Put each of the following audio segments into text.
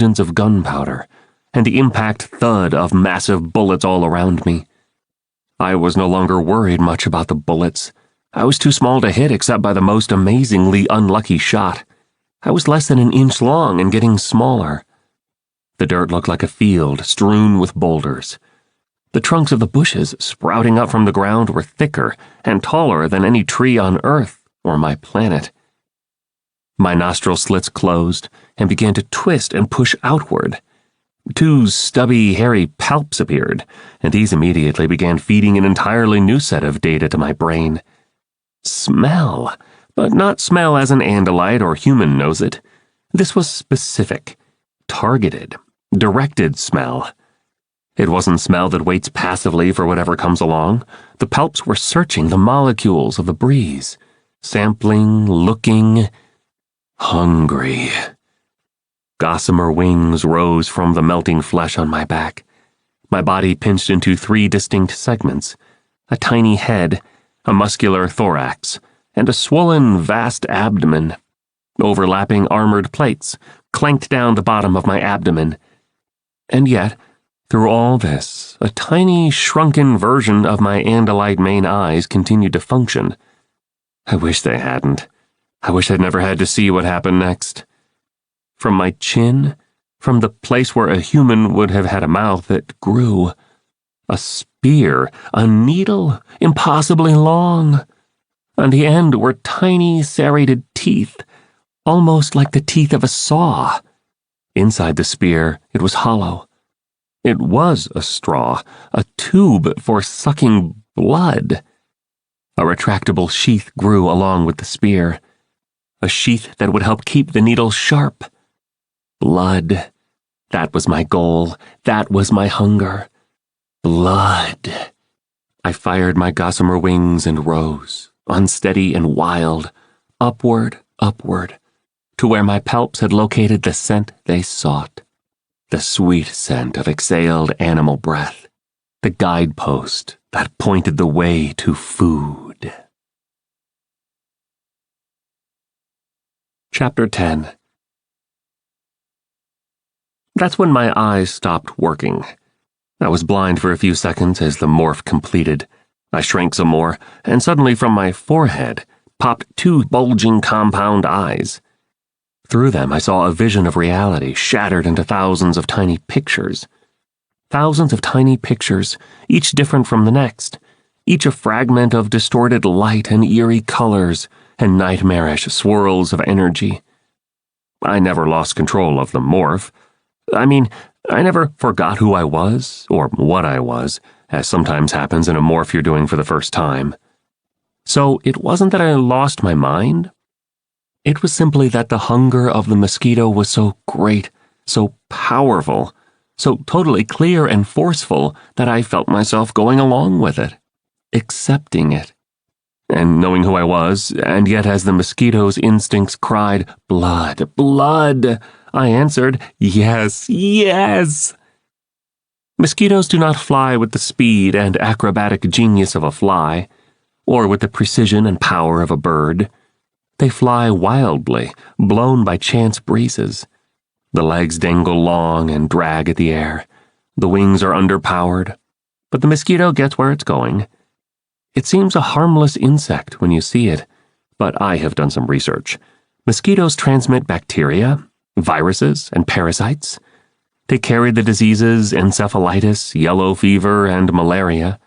of gunpowder, and the impact thud of massive bullets all around me. I was no longer worried much about the bullets. I was too small to hit except by the most amazingly unlucky shot. I was less than an inch long and getting smaller. The dirt looked like a field strewn with boulders. The trunks of the bushes sprouting up from the ground were thicker and taller than any tree on Earth or my planet. My nostril slits closed and began to twist and push outward. Two stubby, hairy palps appeared, and these immediately began feeding an entirely new set of data to my brain. Smell, but not smell as an Andalite or human knows it. This was specific, targeted, directed smell. It wasn't smell that waits passively for whatever comes along. The palps were searching the molecules of the breeze, sampling, looking, hungry. Gossamer wings rose from the melting flesh on my back. My body pinched into 3 distinct segments: a tiny head, a muscular thorax, and a swollen, vast abdomen. Overlapping armored plates clanked down the bottom of my abdomen. And yet, through all this, a tiny, shrunken version of my Andalite main eyes continued to function. I wish they hadn't. I wish I'd never had to see what happened next. From my chin, from the place where a human would have had a mouth, it grew. A spear, a needle, impossibly long. On the end were tiny, serrated teeth, almost like the teeth of a saw. Inside the spear, it was hollow. It was a straw, a tube for sucking blood. A retractable sheath grew along with the spear, a sheath that would help keep the needle sharp. Blood. That was my goal. That was my hunger. Blood. I fired my gossamer wings and rose, unsteady and wild, upward, to where my palps had located the scent they sought. The sweet scent of exhaled animal breath. The guidepost that pointed the way to food. Chapter 10. That's when my eyes stopped working. I was blind for a few seconds as the morph completed. I shrank some more, and suddenly from my forehead popped 2 bulging compound eyes. Through them I saw a vision of reality shattered into thousands of tiny pictures. Thousands of tiny pictures, each different from the next, each a fragment of distorted light and eerie colors and nightmarish swirls of energy. I never lost control of the morph. I never forgot who I was, or what I was, as sometimes happens in a morph you're doing for the first time. So it wasn't that I lost my mind. It was simply that the hunger of the mosquito was so great, so powerful, so totally clear and forceful that I felt myself going along with it, accepting it. And knowing who I was, and yet as the mosquito's instincts cried, "Blood, blood," I answered, "Yes, yes." Mosquitoes do not fly with the speed and acrobatic genius of a fly, or with the precision and power of a bird. They fly wildly, blown by chance breezes. The legs dangle long and drag at the air. The wings are underpowered, but the mosquito gets where it's going. It seems a harmless insect when you see it, but I have done some research. Mosquitoes transmit bacteria, viruses, and parasites. They carry the diseases encephalitis, yellow fever, and malaria.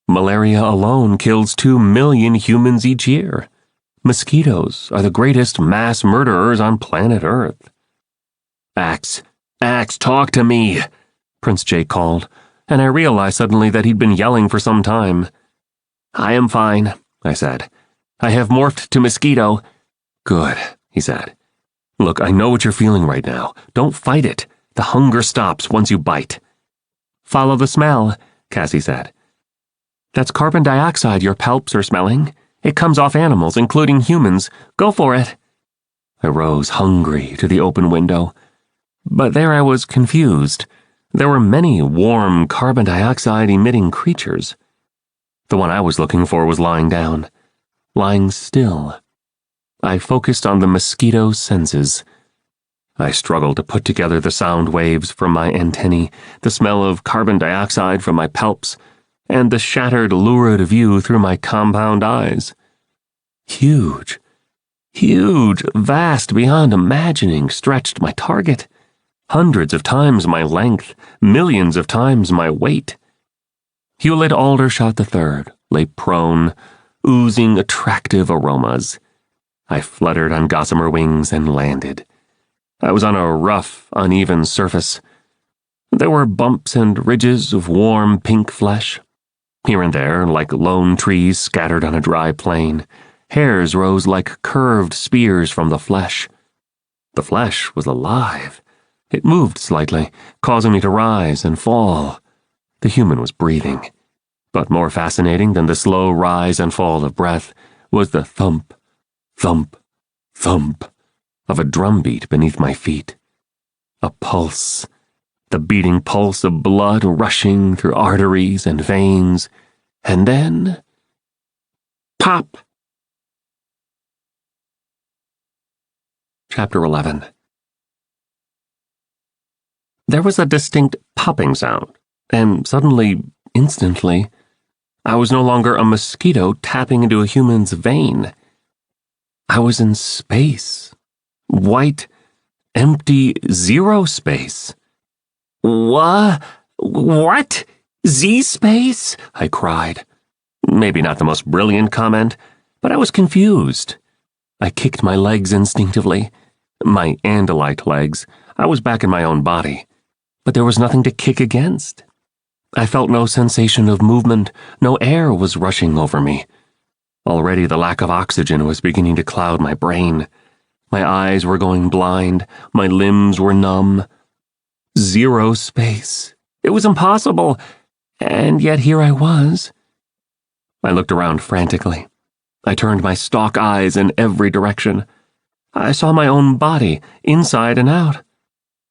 Malaria alone kills 2 million humans each year. Mosquitoes are the greatest mass murderers on planet Earth. Axe, talk to me, Prince Jay called, and I realized suddenly that he'd been yelling for some time. I am fine, I said. I have morphed to mosquito. Good, he said. Look, I know what you're feeling right now. Don't fight it. The hunger stops once you bite. Follow the smell, Cassie said. That's carbon dioxide your palps are smelling. It comes off animals, including humans. Go for it. I rose, hungry, to the open window. But there I was confused. There were many warm carbon dioxide-emitting creatures. The one I was looking for was lying down, lying still. I focused on the mosquito senses. I struggled to put together the sound waves from my antennae, the smell of carbon dioxide from my palps, and the shattered, lurid view through my compound eyes. Huge, vast beyond imagining stretched my target. Hundreds of times my length, millions of times my weight. Hewlett Aldershot III lay prone, oozing attractive aromas. I fluttered on gossamer wings and landed. I was on a rough, uneven surface. There were bumps and ridges of warm pink flesh. Here and there, like lone trees scattered on a dry plain, hairs rose like curved spears from the flesh. The flesh was alive. It moved slightly, causing me to rise and fall. The human was breathing. But more fascinating than the slow rise and fall of breath was the thump, thump, thump of a drumbeat beneath my feet. A pulse, the beating pulse of blood rushing through arteries and veins, and then... pop! Chapter 11. There was a distinct popping sound, and suddenly, instantly, I was no longer a mosquito tapping into a human's vein. I was in space. White, empty, zero space. What? Z-space? I cried. Maybe not the most brilliant comment, but I was confused. I kicked my legs instinctively. My Andalite legs. I was back in my own body. But there was nothing to kick against. I felt no sensation of movement. No air was rushing over me. Already the lack of oxygen was beginning to cloud my brain. My eyes were going blind. My limbs were numb. Zero space. It was impossible. And yet here I was. I looked around frantically. I turned my stalk eyes in every direction. I saw my own body, inside and out.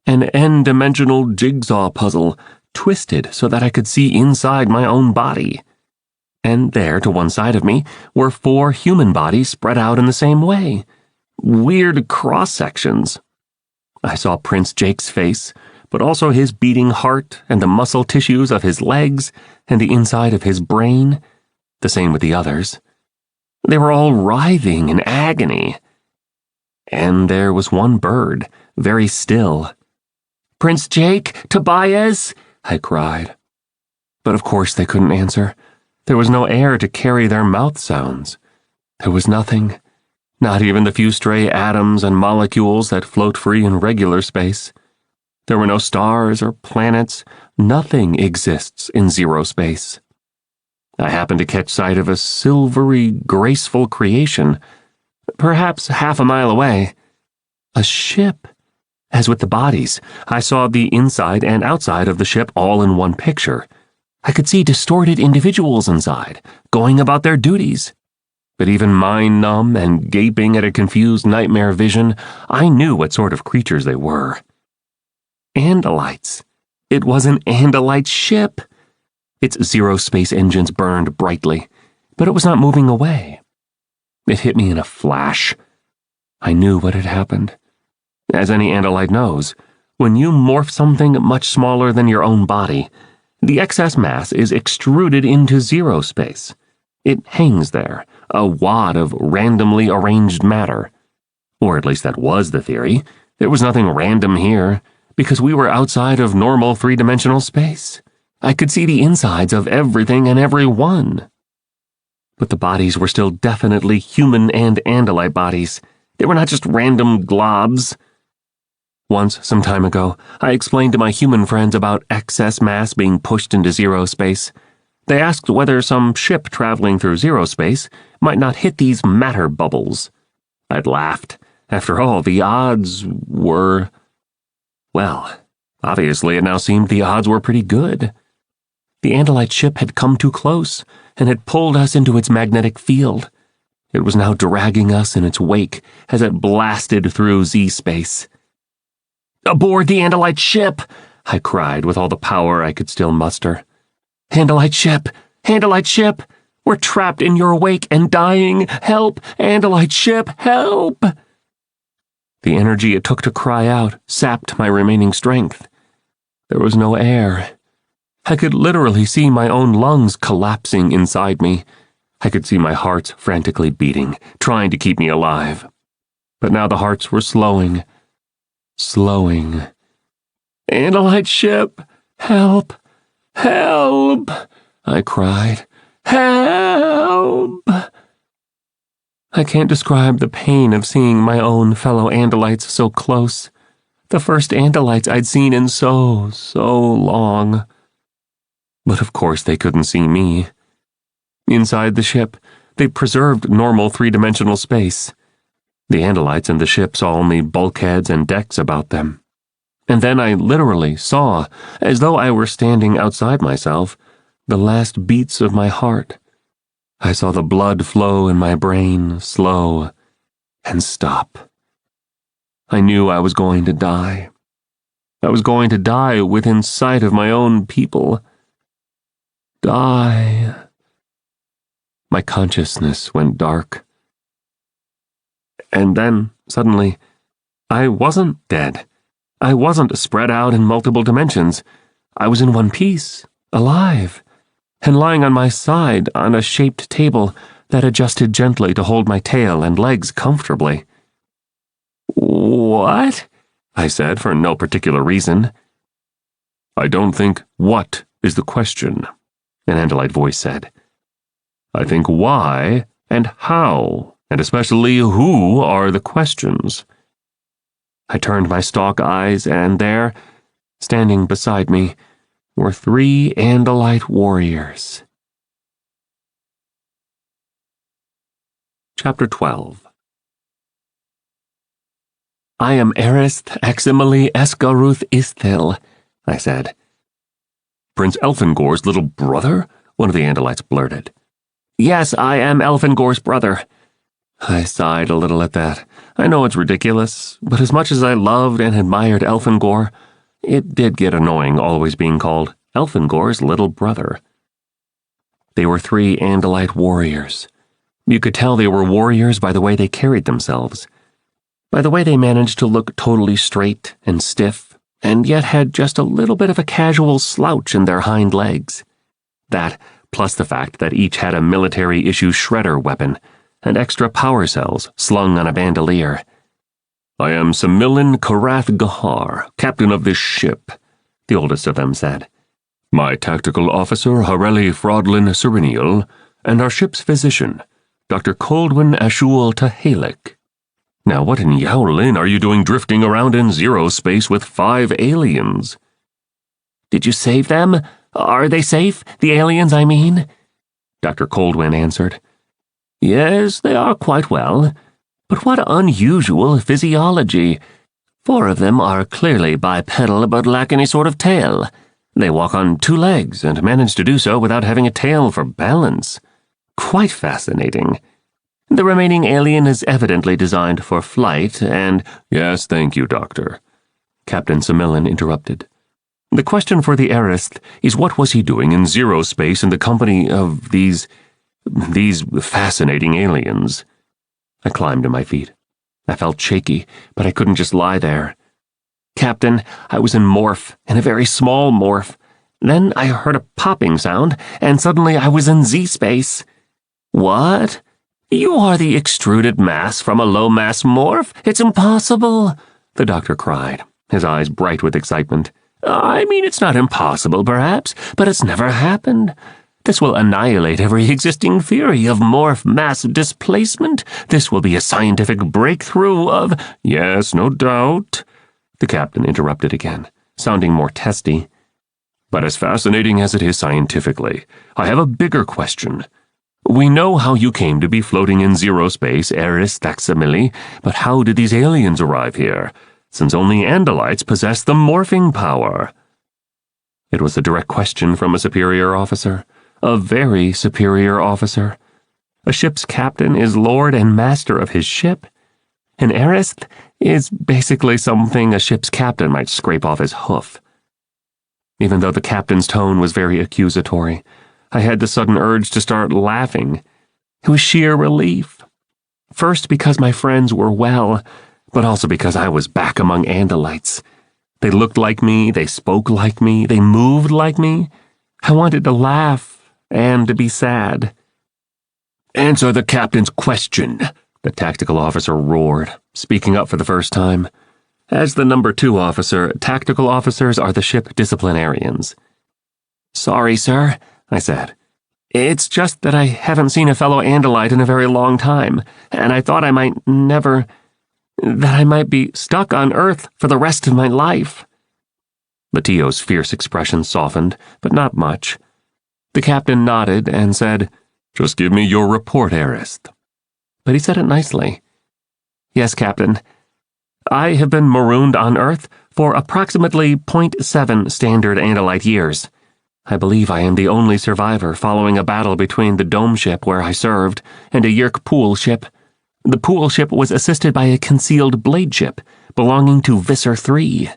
An n-dimensional jigsaw puzzle, twisted so that I could see inside my own body. And there, to one side of me, were 4 human bodies spread out in the same way. Weird cross-sections. I saw Prince Jake's face, but also his beating heart and the muscle tissues of his legs and the inside of his brain. The same with the others. They were all writhing in agony. And there was one bird, very still. "Prince Jake, Tobias!" I cried. But of course they couldn't answer. There was no air to carry their mouth sounds. There was nothing, not even the few stray atoms and molecules that float free in regular space. There were no stars or planets. Nothing exists in zero space. I happened to catch sight of a silvery, graceful creation, perhaps half a mile away. A ship. As with the bodies, I saw the inside and outside of the ship all in one picture. I could see distorted individuals inside, going about their duties. But even mind-numb and gaping at a confused nightmare vision, I knew what sort of creatures they were. Andalites. It was an Andalite ship. Its zero-space engines burned brightly, but it was not moving away. It hit me in a flash. I knew what had happened. As any Andalite knows, when you morph something much smaller than your own body, the excess mass is extruded into zero space. It hangs there, a wad of randomly arranged matter. Or at least that was the theory. There was nothing random here, because we were outside of normal three-dimensional space. I could see the insides of everything and everyone. But the bodies were still definitely human and Andalite bodies. They were not just random globs. Once, some time ago, I explained to my human friends about excess mass being pushed into zero space. They asked whether some ship traveling through zero space might not hit these matter bubbles. I'd laughed. After all, the odds were... Well, obviously it now seemed the odds were pretty good. The Andalite ship had come too close and had pulled us into its magnetic field. It was now dragging us in its wake as it blasted through Z-space. "Aboard the Andalite ship!" I cried with all the power I could still muster. "Andalite ship! Andalite ship! We're trapped in your wake and dying! Help! Andalite ship! Help!" The energy it took to cry out sapped my remaining strength. There was no air. I could literally see my own lungs collapsing inside me. I could see my hearts frantically beating, trying to keep me alive. But now the hearts were slowing. Andalite ship! Help! Help! I cried. Help! I can't describe the pain of seeing my own fellow Andalites so close. The first Andalites I'd seen in so long. But of course they couldn't see me. Inside the ship, they preserved normal three-dimensional space. The Andalites in the ship saw only bulkheads and decks about them. And then I literally saw, as though I were standing outside myself, the last beats of my heart. I saw the blood flow in my brain, slow, and stop. I knew I was going to die. I was going to die within sight of my own people. Die. My consciousness went dark. And then, suddenly, I wasn't dead. I wasn't spread out in multiple dimensions. I was in one piece, alive, and lying on my side on a shaped table that adjusted gently to hold my tail and legs comfortably. "What?" I said for no particular reason. "I don't think 'what' is the question," an Andalite voice said. "I think 'why' and 'how', and especially 'who' are the questions." I turned my stalk eyes, and there, standing beside me, were 3 Andalite warriors. Chapter 12. "I am Erist Aximili Esgaruth Isthil," I said. "Prince Elfingor's little brother?" one of the Andalites blurted. "Yes, I am Elfingor's brother." I sighed a little at that. I know it's ridiculous, but as much as I loved and admired Elfingor, it did get annoying always being called Elfingor's little brother. They were 3 Andalite warriors. You could tell they were warriors by the way they carried themselves, by the way they managed to look totally straight and stiff, and yet had just a little bit of a casual slouch in their hind legs. That, plus the fact that each had a military-issue shredder weapon, and extra power cells slung on a bandolier. "I am Samilin Karath Gahar, captain of this ship," the oldest of them said. "My tactical officer, Hareli Fraudlin Serenial, and our ship's physician, Dr. Coldwin Ashul Tahalik. Now what in Yowlin are you doing drifting around in zero space with 5 aliens?" "Did you save them? Are they safe? The aliens, I mean?" Dr. Coldwin answered. "Yes, they are quite well. But what unusual physiology. 4 of them are clearly bipedal but lack any sort of tail. They walk on 2 legs and manage to do so without having a tail for balance. Quite fascinating. The remaining alien is evidently designed for flight and—" "Yes, thank you, Doctor," Captain Samilin interrupted. "The question for the Erist is what was he doing in zero space in the company of these fascinating aliens?" I climbed to my feet. I felt shaky, but I couldn't just lie there. "Captain, I was in morph, in a very small morph. Then I heard a popping sound, and suddenly I was in Z-space." "What? You are the extruded mass from a low-mass morph? It's impossible!" the doctor cried, his eyes bright with excitement. "I mean, it's not impossible, perhaps, but it's never happened. This will annihilate every existing theory of morph mass displacement. This will be a scientific breakthrough of—" "Yes, no doubt," the captain interrupted again, sounding more testy. "But as fascinating as it is scientifically, I have a bigger question. We know how you came to be floating in zero space, Eris Thaxamili, but how did these aliens arrive here, since only Andalites possess the morphing power?" It was a direct question from a superior officer. A very superior officer. A ship's captain is lord and master of his ship. An Erist is basically something a ship's captain might scrape off his hoof. Even though the captain's tone was very accusatory, I had the sudden urge to start laughing. It was sheer relief. First because my friends were well, but also because I was back among Andalites. They looked like me, they spoke like me, they moved like me. I wanted to laugh and to be sad. "Answer the captain's question," the tactical officer roared, speaking up for the first time. As the number 2 officer, tactical officers are the ship disciplinarians. "Sorry, sir," I said. "It's just that I haven't seen a fellow Andalite in a very long time, and I thought I might be stuck on Earth for the rest of my life." The TO's fierce expression softened, but not much. The captain nodded and said, "Just give me your report, Arist." But he said it nicely. "Yes, Captain. I have been marooned on Earth for approximately 0.7 standard Andalite years. I believe I am the only survivor following a battle between the dome ship where I served and a Yeerk pool ship. The pool ship was assisted by a concealed blade ship belonging to Visser 3.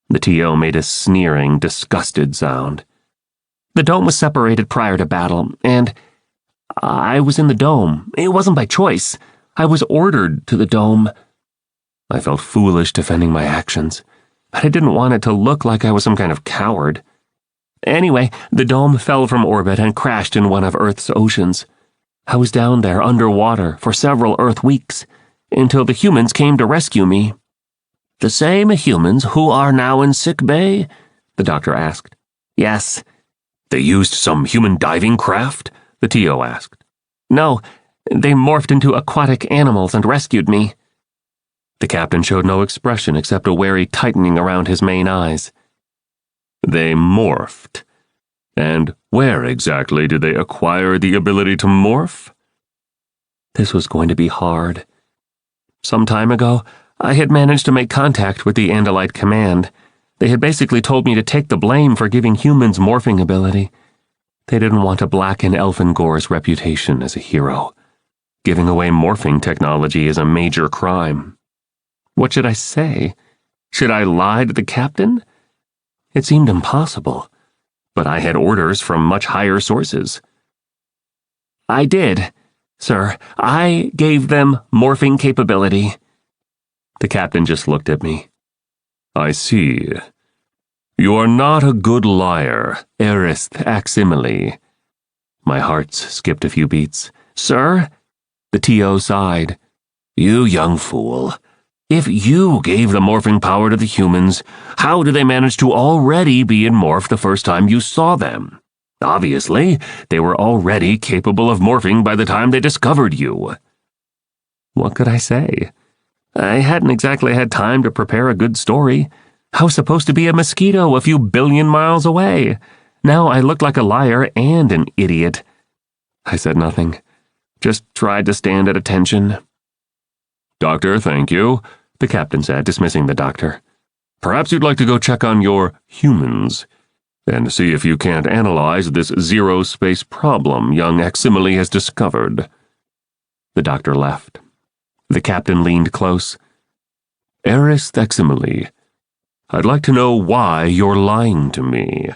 The TO made a sneering, disgusted sound. "The dome was separated prior to battle, and I was in the dome. It wasn't by choice. I was ordered to the dome." I felt foolish defending my actions, but I didn't want it to look like I was some kind of coward. Anyway, the dome fell from orbit and crashed in one of Earth's oceans. I was down there underwater for several Earth weeks, until the humans came to rescue me. "The same humans who are now in sick bay?" the doctor asked. "Yes." "They used some human diving craft?" the TO asked. "No, they morphed into aquatic animals and rescued me." The captain showed no expression except a wary tightening around his main eyes. "They morphed. And where exactly did they acquire the ability to morph?" This was going to be hard. Some time ago, I had managed to make contact with the Andalite command. They had basically told me to take the blame for giving humans morphing ability. They didn't want to blacken Elfengor's reputation as a hero. Giving away morphing technology is a major crime. What should I say? Should I lie to the captain? It seemed impossible, but I had orders from much higher sources. "I did, sir. I gave them morphing capability." The captain just looked at me. "I see. You are not a good liar, Arist Aximile." My heart skipped a few beats. "Sir?" The TO sighed. "You young fool. If you gave the morphing power to the humans, how did they manage to already be in morph the first time you saw them? Obviously, they were already capable of morphing by the time they discovered you." What could I say? I hadn't exactly had time to prepare a good story. I was supposed to be a mosquito a few billion miles away. Now I looked like a liar and an idiot. I said nothing, just tried to stand at attention. "Doctor, thank you," the captain said, dismissing the doctor. "Perhaps you'd like to go check on your humans and see if you can't analyze this zero-space problem young Aximile has discovered." The doctor left. The captain leaned close. "Arist Aximile, I'd like to know why you're lying to me."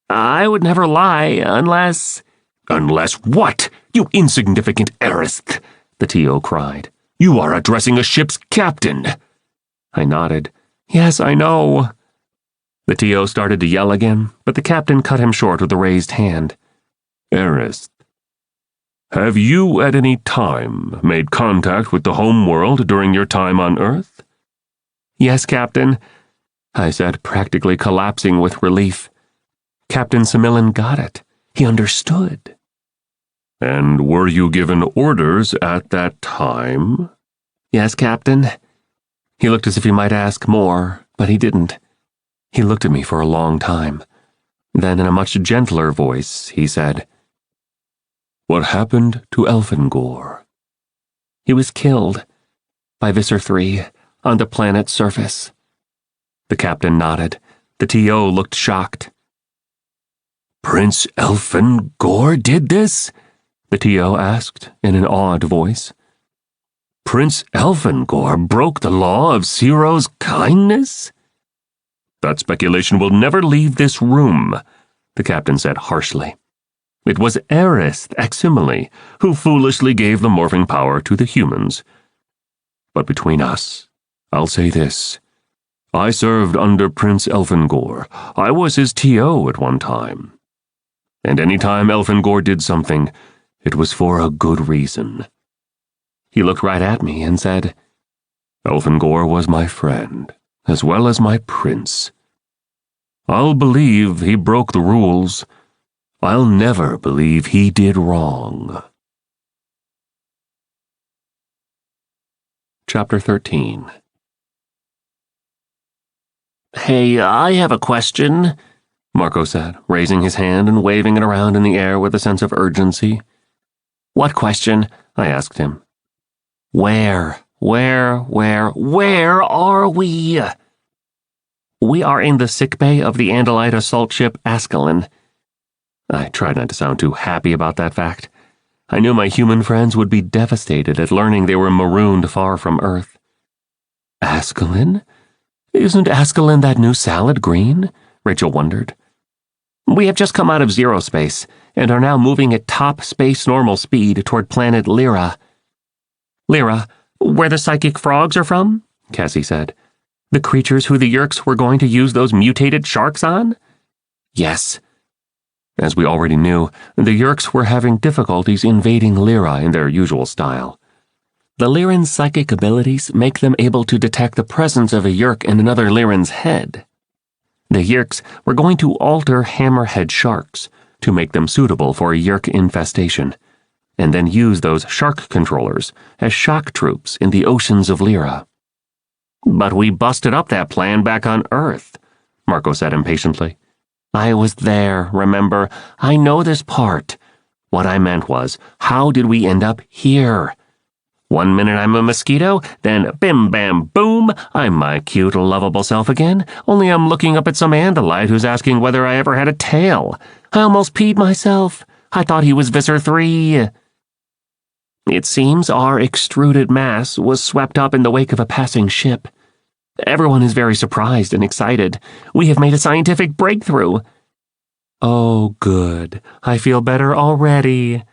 "I would never lie unless—" "Unless what, you insignificant Arist?" the TO cried. "You are addressing a ship's captain." I nodded. "Yes, I know." The TO started to yell again, but the captain cut him short with a raised hand. "Arist, have you at any time made contact with the home world during your time on Earth?" "Yes, Captain," I said, practically collapsing with relief. Captain Samillan got it. He understood. "And were you given orders at that time?" "Yes, Captain." He looked as if he might ask more, but he didn't. He looked at me for a long time. Then, in a much gentler voice, he said, "What happened to Elfengor?" "He was killed by Visser 3 on the planet's surface." The captain nodded. The TO looked shocked. "Prince Elfengor did this?" the TO asked in an awed voice. "Prince Elfengor broke the law of Ciro's kindness?" "That speculation will never leave this room," the captain said harshly. "It was Arist Aximile who foolishly gave the morphing power to the humans. But between us, I'll say this. I served under Prince Elfingor. I was his TO at one time. And any time Elfingor did something, it was for a good reason. He looked right at me and said, Elfingor was my friend, as well as my prince. I'll believe he broke the rules. I'll never believe he did wrong. Chapter 13. Hey, I have a question, Marco said, raising his hand and waving it around in the air with a sense of urgency. What question? I asked him. Where are we? We are in the sickbay of the Andalite assault ship Ascalon. I tried not to sound too happy about that fact. I knew my human friends would be devastated at learning they were marooned far from Earth. Ascalon? Isn't Ascalon that new salad green? Rachel wondered. We have just come out of zero space and are now moving at top space normal speed toward planet Lyra. Lyra, where the psychic frogs are from? Cassie said. The creatures who the Yeerks were going to use those mutated sharks on? Yes. As we already knew, the Yeerks were having difficulties invading Lyra in their usual style. The Lyran's psychic abilities make them able to detect the presence of a Yeerk in another Lyran's head. The Yeerks were going to alter hammerhead sharks to make them suitable for a Yeerk infestation, and then use those shark controllers as shock troops in the oceans of Lyra. But we busted up that plan back on Earth, Marco said impatiently. I was there, remember? I know this part. What I meant was, how did we end up here? 1 minute I'm a mosquito, then bim bam boom, I'm my cute, lovable self again, only I'm looking up at some Andalite who's asking whether I ever had a tail. I almost peed myself. I thought he was Visser 3. It seems our extruded mass was swept up in the wake of a passing ship. Everyone is very surprised and excited. We have made a scientific breakthrough. Oh, good. I feel better already,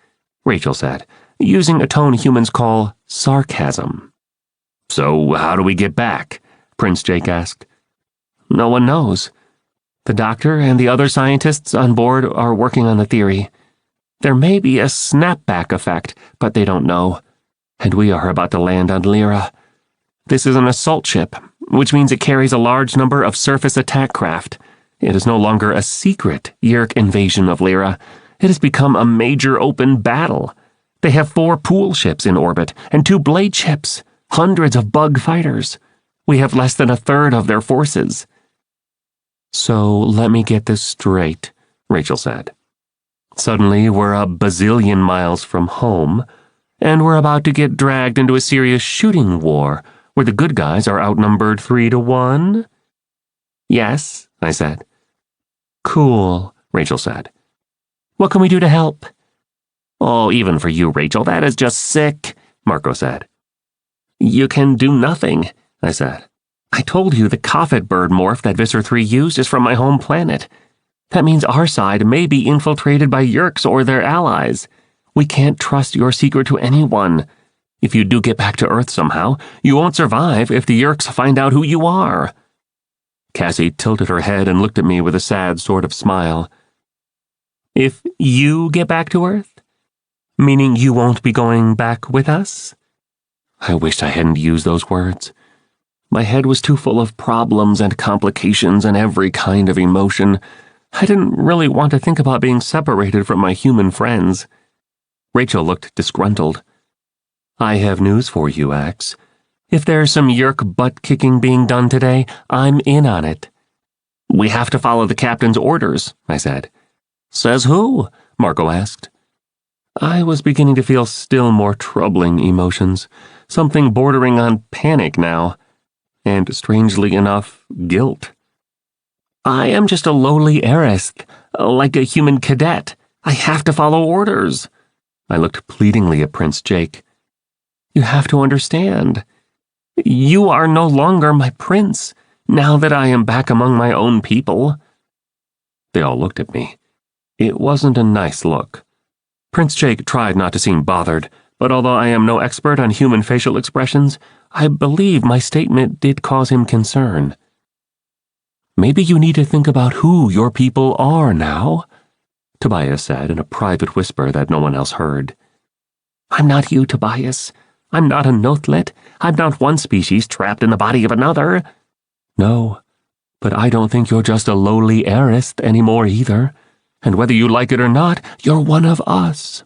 Rachel said, using a tone humans call sarcasm. So how do we get back? Prince Jake asked. No one knows. The doctor and the other scientists on board are working on the theory. There may be a snapback effect, but they don't know. And we are about to land on Lyra. This is an assault ship, which means it carries a large number of surface attack craft. It is no longer a secret Yeerk invasion of Lyra. It has become a major open battle. They have 4 pool ships in orbit and 2 blade ships, hundreds of bug fighters. We have less than a third of their forces. So let me get this straight, Rachel said. Suddenly we're a bazillion miles from home, and we're about to get dragged into a serious shooting war where the good guys are outnumbered 3-1? Yes, I said. Cool, Rachel said. What can we do to help? Oh, even for you, Rachel, that is just sick, Marco said. You can do nothing, I said. I told you the Coffet bird morph that Visser 3 used is from my home planet. That means our side may be infiltrated by Yeerks or their allies. We can't trust your secret to anyone. If you do get back to Earth somehow, you won't survive if the Yeerks find out who you are. Cassie tilted her head and looked at me with a sad sort of smile. If you get back to Earth? Meaning you won't be going back with us? I wished I hadn't used those words. My head was too full of problems and complications and every kind of emotion. I didn't really want to think about being separated from my human friends. Rachel looked disgruntled. I have news for you, Axe. If there's some Yeerk butt-kicking being done today, I'm in on it. We have to follow the captain's orders, I said. Says who? Marco asked. I was beginning to feel still more troubling emotions, something bordering on panic now, and strangely enough, guilt. I am just a lowly heiress, like a human cadet. I have to follow orders. I looked pleadingly at Prince Jake. You have to understand. You are no longer my prince, now that I am back among my own people. They all looked at me. It wasn't a nice look. Prince Jake tried not to seem bothered, but although I am no expert on human facial expressions, I believe my statement did cause him concern. Maybe you need to think about who your people are now, Tobias said in a private whisper that no one else heard. I'm not you, Tobias. I'm not a nothlet. I'm not one species trapped in the body of another. No, but I don't think you're just a lowly heiress anymore either, and whether you like it or not, you're one of us.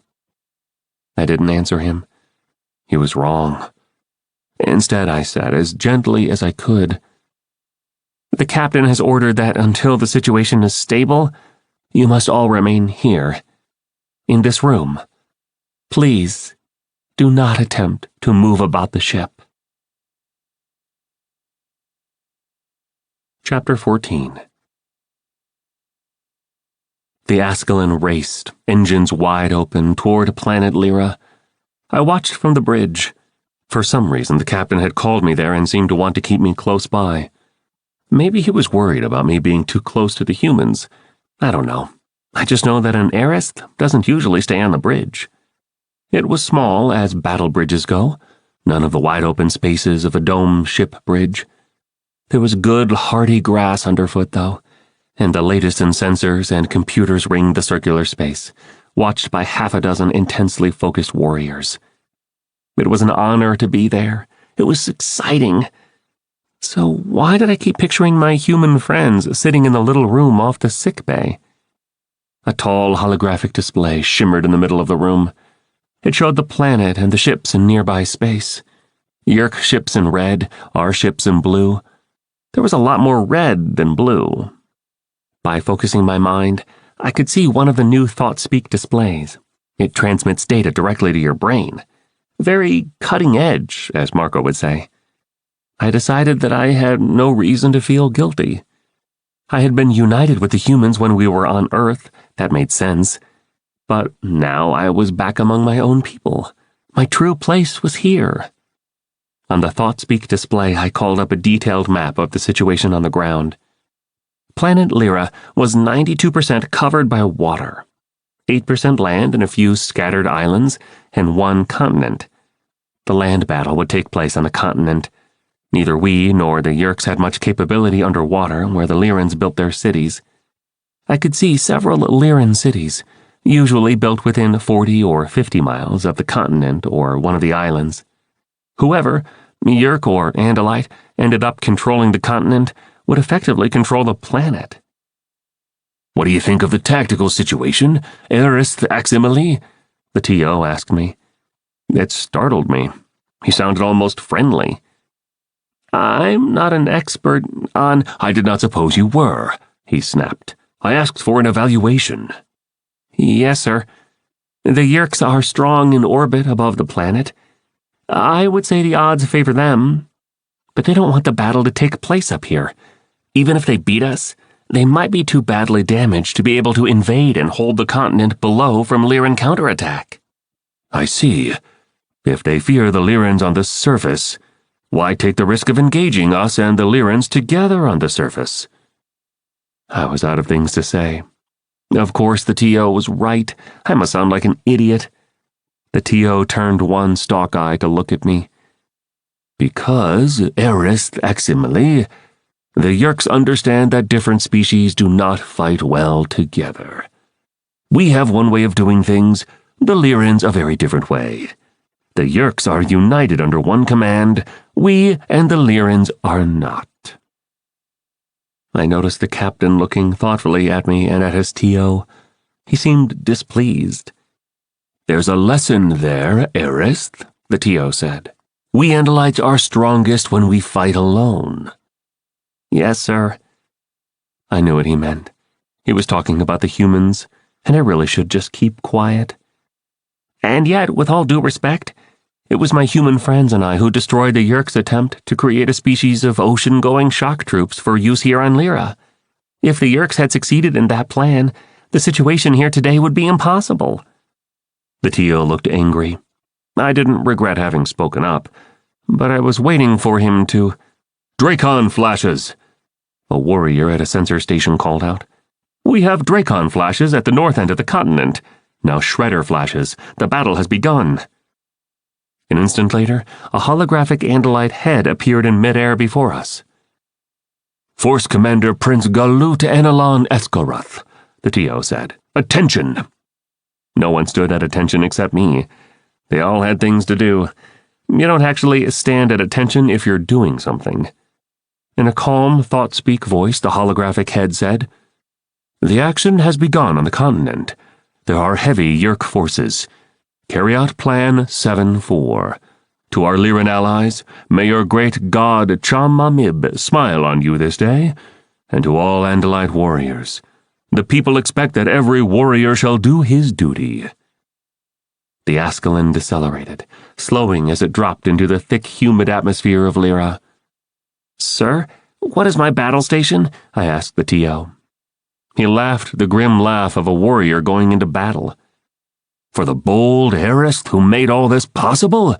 I didn't answer him. He was wrong. Instead, I said, as gently as I could, the captain has ordered that until the situation is stable, you must all remain here, in this room. Please, do not attempt to move about the ship. Chapter 14. The Ascalon raced, engines wide open, toward planet Lyra. I watched from the bridge. For some reason, the captain had called me there and seemed to want to keep me close by. Maybe he was worried about me being too close to the humans. I don't know. I just know that an heiress doesn't usually stay on the bridge. It was small, as battle bridges go, none of the wide-open spaces of a dome ship bridge. There was good, hardy grass underfoot, though, and the latest in sensors and computers ringed the circular space, watched by half a dozen intensely focused warriors. It was an honor to be there. It was exciting. So why did I keep picturing my human friends sitting in the little room off the sick bay? A tall holographic display shimmered in the middle of the room. It showed the planet and the ships in nearby space. Yeerk ships in red, our ships in blue. There was a lot more red than blue. By focusing my mind, I could see one of the new ThoughtSpeak displays. It transmits data directly to your brain. Very cutting edge, as Marco would say. I decided that I had no reason to feel guilty. I had been united with the humans when we were on Earth. That made sense. But now I was back among my own people. My true place was here. On the ThoughtSpeak display, I called up a detailed map of the situation on the ground. Planet Lyra was 92% covered by water, 8% land and a few scattered islands, and one continent. The land battle would take place on the continent. Neither we nor the Yeerks had much capability underwater where the Lyrans built their cities. I could see several Lyran cities, usually built within 40 or 50 miles of the continent or one of the islands. Whoever, Yeerk or Andalite, ended up controlling the continent would effectively control the planet. What do you think of the tactical situation, Heiress Aximile? The T.O. asked me. It startled me. He sounded almost friendly. I'm not an expert on— I did not suppose you were, he snapped. I asked for an evaluation. Yes, sir. The Yeerks are strong in orbit above the planet. I would say the odds favor them. But they don't want the battle to take place up here. Even if they beat us, they might be too badly damaged to be able to invade and hold the continent below from Lyran counterattack. I see. If they fear the Lyrans on the surface, why take the risk of engaging us and the Lyrans together on the surface? I was out of things to say. Of course, the T.O. was right. I must sound like an idiot. The T.O. turned one stalk eye to look at me. Because, Heiress Aximile, the Yeerks understand that different species do not fight well together. We have one way of doing things, the Lyrans a very different way. The Yeerks are united under one command, we and the Lyrans are not. I noticed the captain looking thoughtfully at me and at his T.O. He seemed displeased. There's a lesson there, Heiress, the T.O. said. We Andalites are strongest when we fight alone. Yes, sir. I knew what he meant. He was talking about the humans, and I really should just keep quiet. And yet, with all due respect, it was my human friends and I who destroyed the Yeerks' attempt to create a species of ocean-going shock troops for use here on Lyra. If the Yeerks had succeeded in that plan, the situation here today would be impossible. The T.O. looked angry. I didn't regret having spoken up, but I was waiting for him to— Dracon flashes! A warrior at a sensor station called out. We have Dracon flashes at the north end of the continent. Now Shredder flashes. The battle has begun. An instant later, a holographic Andalite head appeared in midair before us. "Force Commander Prince Galut Enelon Escorath," the TO said. "Attention!" No one stood at attention except me. They all had things to do. You don't actually stand at attention if you're doing something. In a calm, thought-speak voice, the holographic head said, "The action has begun on the continent. There are heavy Yeerk forces. Carry out Plan 7-4. To our Lyran allies, may your great god Chamamib smile on you this day, and to all Andalite warriors. The people expect that every warrior shall do his duty." The Ascalon decelerated, slowing as it dropped into the thick, humid atmosphere of Lyra. "Sir, what is my battle station?" I asked the TO. He laughed the grim laugh of a warrior going into battle. "For the bold heiress who made all this possible,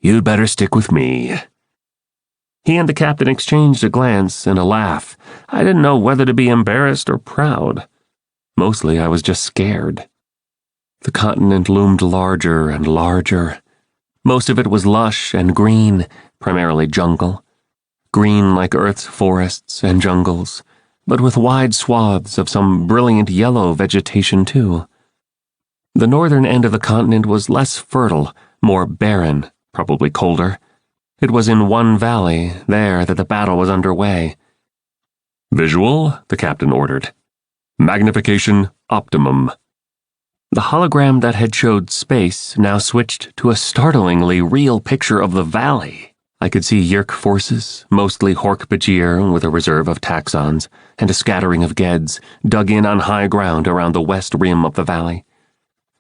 you'd better stick with me." He and the captain exchanged a glance and a laugh. I didn't know whether to be embarrassed or proud. Mostly I was just scared. The continent loomed larger and larger. Most of it was lush and green, primarily jungle. Green like Earth's forests and jungles, but with wide swaths of some brilliant yellow vegetation too. The northern end of the continent was less fertile, more barren, probably colder. It was in one valley, there, that the battle was underway. "Visual," the captain ordered. "Magnification optimum." The hologram that had showed space now switched to a startlingly real picture of the valley. I could see Yeerk forces, mostly Hork-Bajir with a reserve of taxons, and a scattering of Geds, dug in on high ground around the west rim of the valley.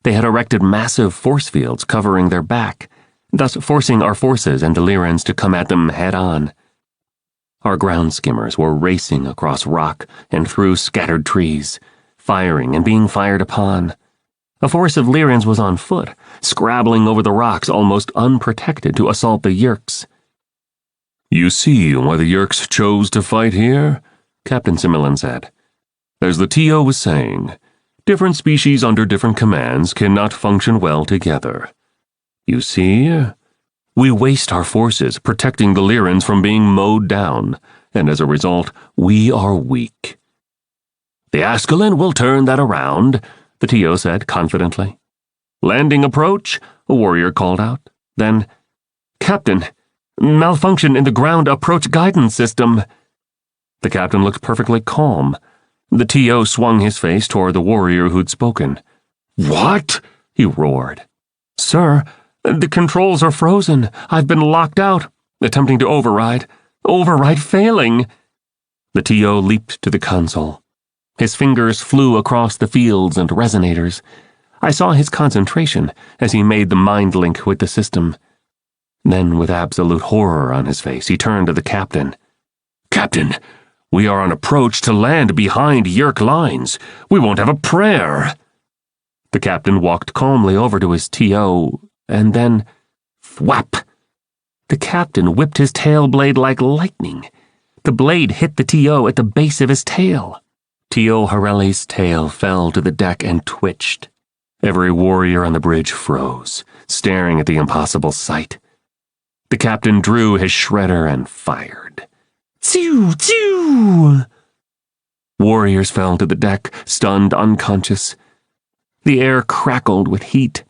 They had erected massive force fields covering their back, thus forcing our forces and the Lyrans to come at them head-on. Our ground skimmers were racing across rock and through scattered trees, firing and being fired upon. A force of Lyrans was on foot, scrabbling over the rocks almost unprotected to assault the Yeerks. "You see why the Yeerks chose to fight here?" Captain Similin said. "As the TO was saying, different species under different commands cannot function well together. You see, we waste our forces protecting the Lyrans from being mowed down, and as a result, we are weak." "The Ascalon will turn that around," the TO said confidently. "Landing approach," a warrior called out. Then, "Captain, malfunction in the ground approach guidance system." The captain looked perfectly calm. The TO swung his face toward the warrior who'd spoken. "What?" he roared. "Sir, the controls are frozen. I've been locked out. Attempting to override. Override failing." The TO leaped to the console. His fingers flew across the fields and resonators. I saw his concentration as he made the mind link with the system. Then, with absolute horror on his face, he turned to the captain. "Captain, we are on approach to land behind Yeerk lines. We won't have a prayer." The captain walked calmly over to his TO, and then, thwap! The captain whipped his tail blade like lightning. The blade hit the TO at the base of his tail. Tio Hareli's tail fell to the deck and twitched. Every warrior on the bridge froze, staring at the impossible sight. The captain drew his shredder and fired. Tsew, tsew! Warriors fell to the deck, stunned unconscious. The air crackled with heat.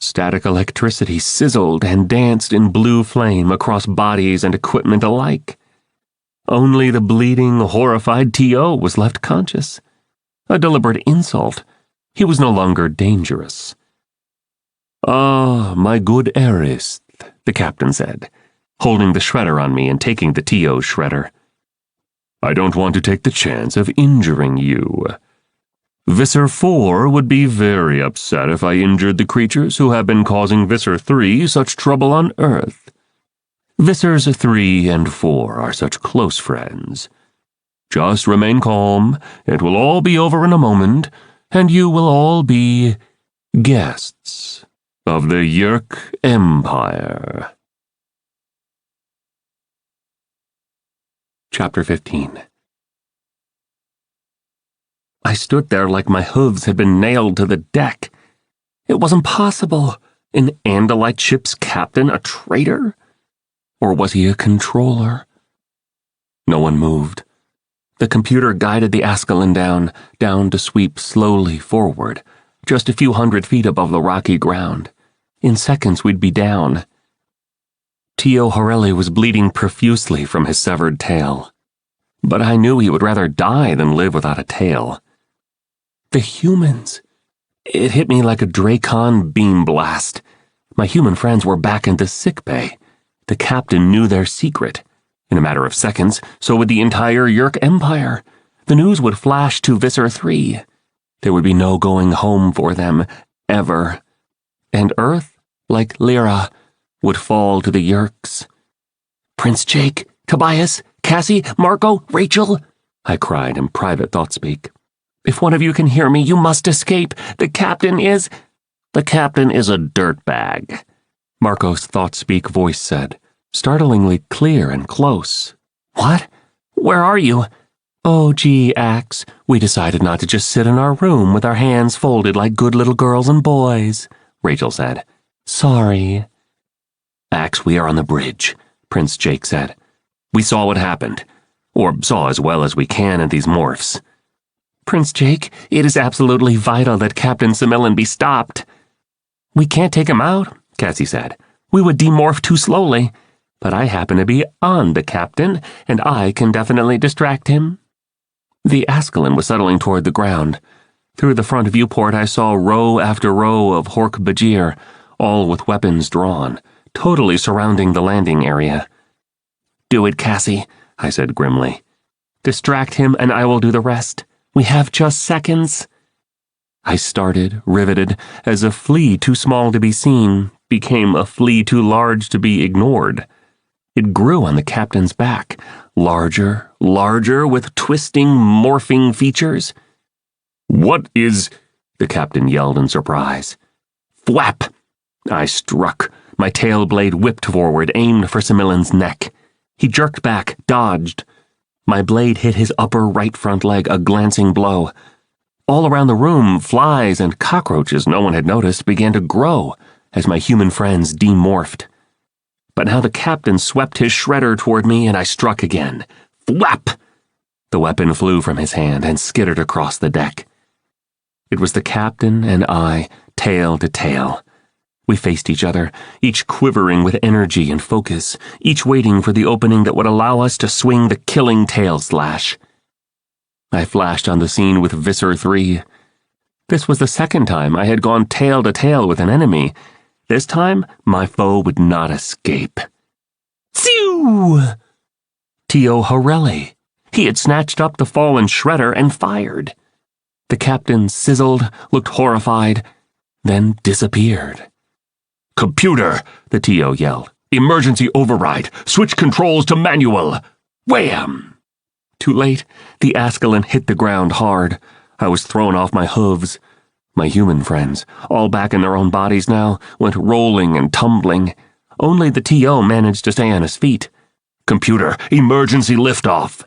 Static electricity sizzled and danced in blue flame across bodies and equipment alike. Only the bleeding, horrified TO was left conscious. A deliberate insult. He was no longer dangerous. "Ah, my good heiress," the captain said, holding the shredder on me and taking the TO's shredder. "I don't want to take the chance of injuring you. Visser 4 would be very upset if I injured the creatures who have been causing Visser 3 such trouble on Earth. Vissers 3 and 4 are such close friends. Just remain calm, it will all be over in a moment, and you will all be guests of the Yeerk Empire." Chapter 15. I stood there like my hooves had been nailed to the deck. It wasn't possible. An Andalite ship's captain a traitor? Or was he a controller? No one moved. The computer guided the Ascalon down to sweep slowly forward, just a few 100 feet above the rocky ground. In seconds we'd be down. Tio Horelli was bleeding profusely from his severed tail. But I knew he would rather die than live without a tail. The humans. It hit me like a Dracon beam blast. My human friends were back in the sickbay. The captain knew their secret. In a matter of seconds, so would the entire Yeerk Empire. The news would flash to Visser 3. There would be no going home for them, ever. And Earth, like Lyra, would fall to the Yeerks. "Prince Jake, Tobias, Cassie, Marco, Rachel," I cried in private thought-speak. "If one of you can hear me, you must escape. The captain is a dirtbag," Marco's thought-speak voice said, startlingly clear and close. "What? Where are you?" "Oh, gee, Axe, we decided not to just sit in our room with our hands folded like good little girls and boys," Rachel said. "Sorry." "Axe, we are on the bridge," Prince Jake said. "We saw what happened, or saw as well as we can in these morphs." "Prince Jake, it is absolutely vital that Captain Samillan be stopped." "We can't take him out," Cassie said. "We would demorph too slowly. But I happen to be on the captain, and I can definitely distract him." The Ascalon was settling toward the ground. Through the front viewport I saw row after row of Hork Bajir, all with weapons drawn, totally surrounding the landing area. "Do it, Cassie," I said grimly. "Distract him and I will do the rest. We have just seconds." I started, riveted, as a flea too small to be seen became a flea too large to be ignored. It grew on the captain's back, larger, with twisting, morphing features. "What is—" the captain yelled in surprise. "Thwap!" I struck. My tail blade whipped forward, aimed for Samillan's neck. He jerked back, dodged. My blade hit his upper right front leg, a glancing blow. All around the room, flies and cockroaches no one had noticed began to grow as my human friends demorphed. But now the captain swept his shredder toward me and I struck again. Thwap! The weapon flew from his hand and skittered across the deck. It was the captain and I, tail to tail. We faced each other, each quivering with energy and focus, each waiting for the opening that would allow us to swing the killing tail slash. I flashed on the scene with Visser 3. This was the second time I had gone tail to tail with an enemy. This time, my foe would not escape. Phew! Tio Horelli. He had snatched up the fallen shredder and fired. The captain sizzled, looked horrified, then disappeared. "Computer!" the Tio yelled. "Emergency override! Switch controls to manual!" Wham! Too late. The Ascalon hit the ground hard. I was thrown off my hooves. My human friends, all back in their own bodies now, went rolling and tumbling. Only the T.O. managed to stay on his feet. "Computer, emergency liftoff!"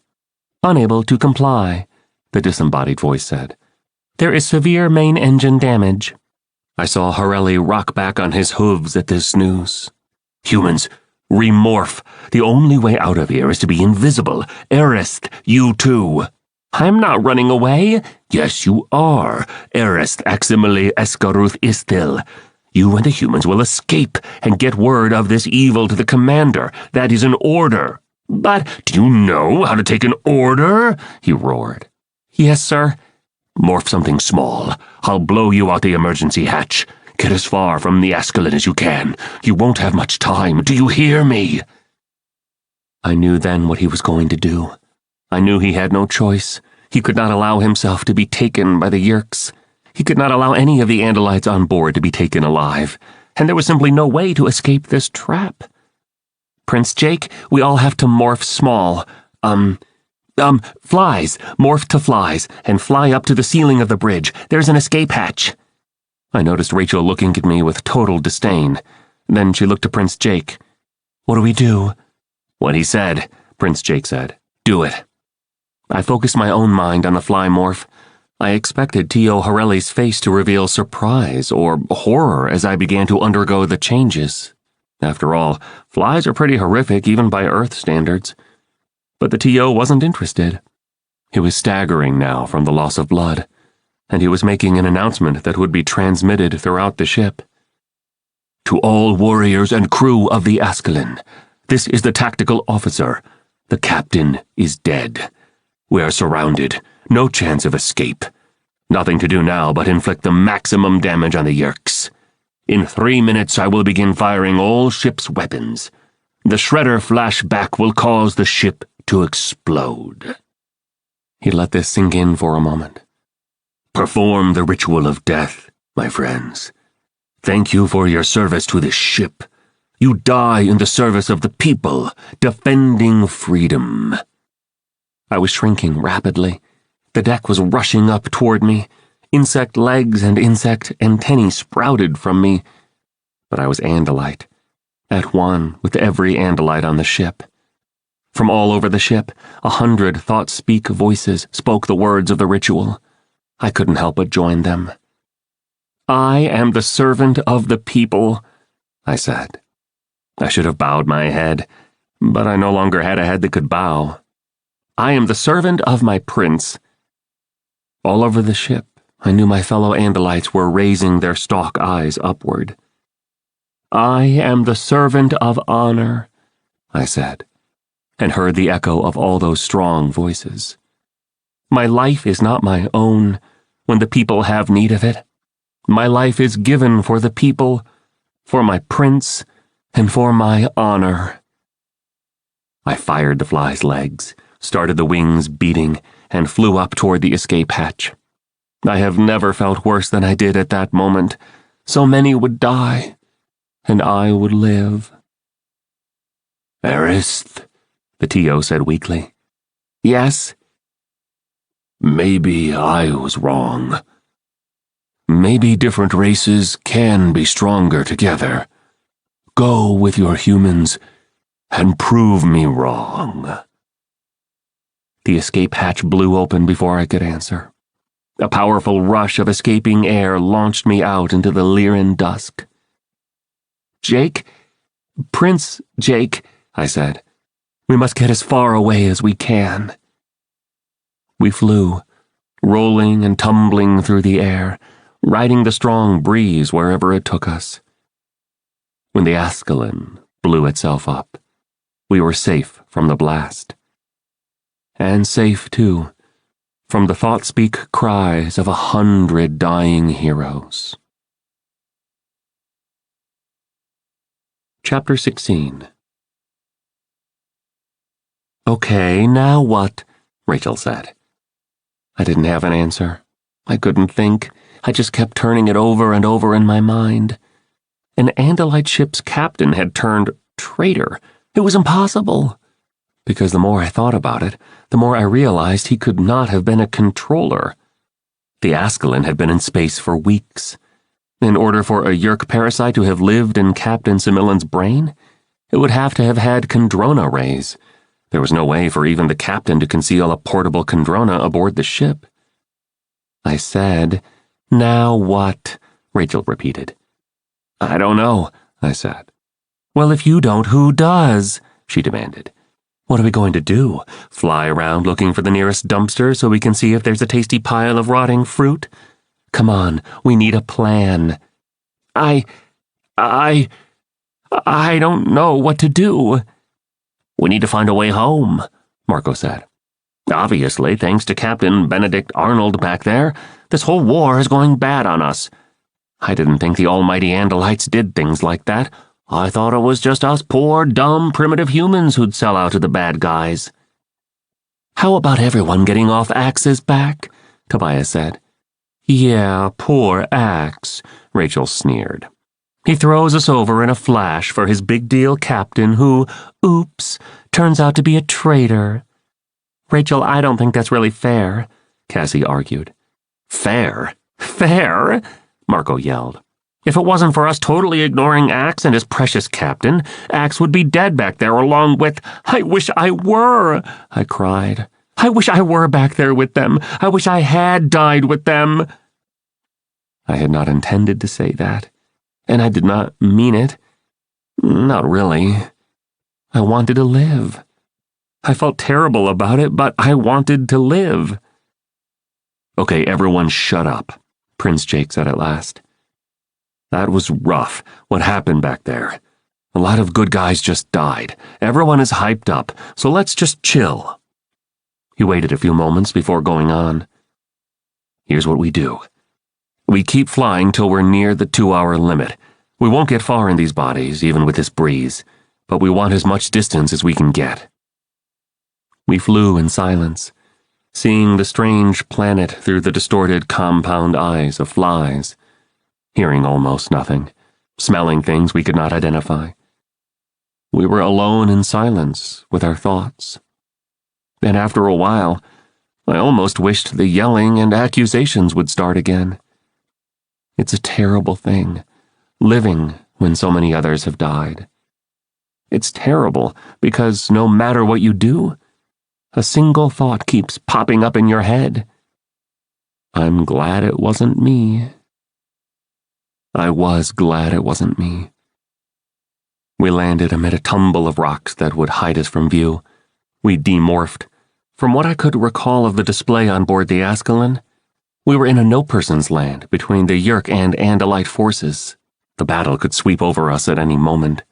"Unable to comply," the disembodied voice said. "There is severe main engine damage." I saw Horelli rock back on his hooves at this news. "Humans, remorph. The only way out of here is to be invisible. Erist, you too." "I'm not running away." "Yes, you are. Erist aximile escaruth istil. You and the humans will escape and get word of this evil to the commander. That is an order." "But do you know how to take an order?" he roared. "Yes, sir." "Morph something small. I'll blow you out the emergency hatch. Get as far from the Ascalon as you can. You won't have much time. Do you hear me?" I knew then what he was going to do. I knew he had no choice. He could not allow himself to be taken by the Yeerks. He could not allow any of the Andalites on board to be taken alive, and there was simply no way to escape this trap. "Prince Jake, we all have to morph small. Flies. Morph to flies, and fly up to the ceiling of the bridge. There's an escape hatch." I noticed Rachel looking at me with total disdain. Then she looked to Prince Jake. "What do we do?" "What he said," Prince Jake said. "Do it." I focused my own mind on the fly morph. I expected Tio Horelli's face to reveal surprise or horror as I began to undergo the changes. After all, flies are pretty horrific even by Earth standards. But the Tio wasn't interested. He was staggering now from the loss of blood, and he was making an announcement that would be transmitted throughout the ship. To all warriors and crew of the Ascalon, this is the tactical officer. The captain is dead. We are surrounded. No chance of escape. Nothing to do now but inflict the maximum damage on the Yeerks. In 3 minutes I will begin firing all ship's weapons. The shredder flashback will cause the ship to explode. He let this sink in for a moment. Perform the ritual of death, my friends. Thank you for your service to this ship. You die in the service of the people, defending freedom. I was shrinking rapidly. The deck was rushing up toward me. Insect legs and insect antennae sprouted from me. But I was Andalite, at one with every Andalite on the ship. From all over the ship, 100 thought-speak voices spoke the words of the ritual. I couldn't help but join them. I am the servant of the people, I said. I should have bowed my head, but I no longer had a head that could bow. I am the servant of my prince. All over the ship, I knew my fellow Andalites were raising their stalk eyes upward. I am the servant of honor, I said, and heard the echo of all those strong voices. My life is not my own when the people have need of it. My life is given for the people, for my prince, and for my honor. I fired the fly's legs, started the wings beating, and flew up toward the escape hatch. I have never felt worse than I did at that moment. So many would die, and I would live. Arist, the Tio said weakly. Yes? Maybe I was wrong. Maybe different races can be stronger together. Go with your humans and prove me wrong. The escape hatch blew open before I could answer. A powerful rush of escaping air launched me out into the Lyran dusk. Jake? Prince Jake, I said. We must get as far away as we can. We flew, rolling and tumbling through the air, riding the strong breeze wherever it took us. When the Ascalon blew itself up, we were safe from the blast. And safe, too, from the thought-speak cries of 100 dying heroes. Chapter 16. Okay, now what? Rachel said. I didn't have an answer. I couldn't think. I just kept turning it over and over in my mind. An Andalite ship's captain had turned traitor. It was impossible. Because the more I thought about it, the more I realized he could not have been a controller. The Ascalon had been in space for weeks. In order for a Yeerk parasite to have lived in Captain Simillan's brain, it would have to have had Kandrona rays. There was no way for even the captain to conceal a portable Kandrona aboard the ship. I said, "Now what?" Rachel repeated. "I don't know," I said. "Well, if you don't, who does?" she demanded. "What are we going to do? Fly around looking for the nearest dumpster so we can see if there's a tasty pile of rotting fruit? Come on, we need a plan." I don't know what to do." "We need to find a way home," Marco said. "Obviously, thanks to Captain Benedict Arnold back there, this whole war is going bad on us. I didn't think the almighty Andalites did things like that. I thought it was just us poor, dumb, primitive humans who'd sell out to the bad guys." "How about everyone getting off Axe's back?" Tobias said. "Yeah, poor Axe," Rachel sneered. "He throws us over in a flash for his big-deal captain who, oops, turns out to be a traitor." "Rachel, I don't think that's really fair," Cassie argued. "Fair? Fair?" Marco yelled. "If it wasn't for us totally ignoring Axe and his precious captain, Axe would be dead back there along with—" "I wish I were," I cried. I wish I were back there with them. I wish I had died with them. I had not intended to say that, and I did not mean it. Not really. I wanted to live. I felt terrible about it, but I wanted to live. Okay, everyone shut up, Prince Jake said at last. That was rough, what happened back there. A lot of good guys just died. Everyone is hyped up, so let's just chill. He waited a few moments before going on. Here's what we do. We keep flying till we're near the 2-hour limit. We won't get far in these bodies, even with this breeze, but we want as much distance as we can get. We flew in silence, seeing the strange planet through the distorted compound eyes of flies, hearing almost nothing, smelling things we could not identify. We were alone in silence with our thoughts. And after a while, I almost wished the yelling and accusations would start again. It's a terrible thing, living when so many others have died. It's terrible because no matter what you do, a single thought keeps popping up in your head. I'm glad it wasn't me. I was glad it wasn't me. We landed amid a tumble of rocks that would hide us from view. We demorphed. From what I could recall of the display on board the Ascalon, we were in a no-person's land between the Yeerk and Andalite forces. The battle could sweep over us at any moment.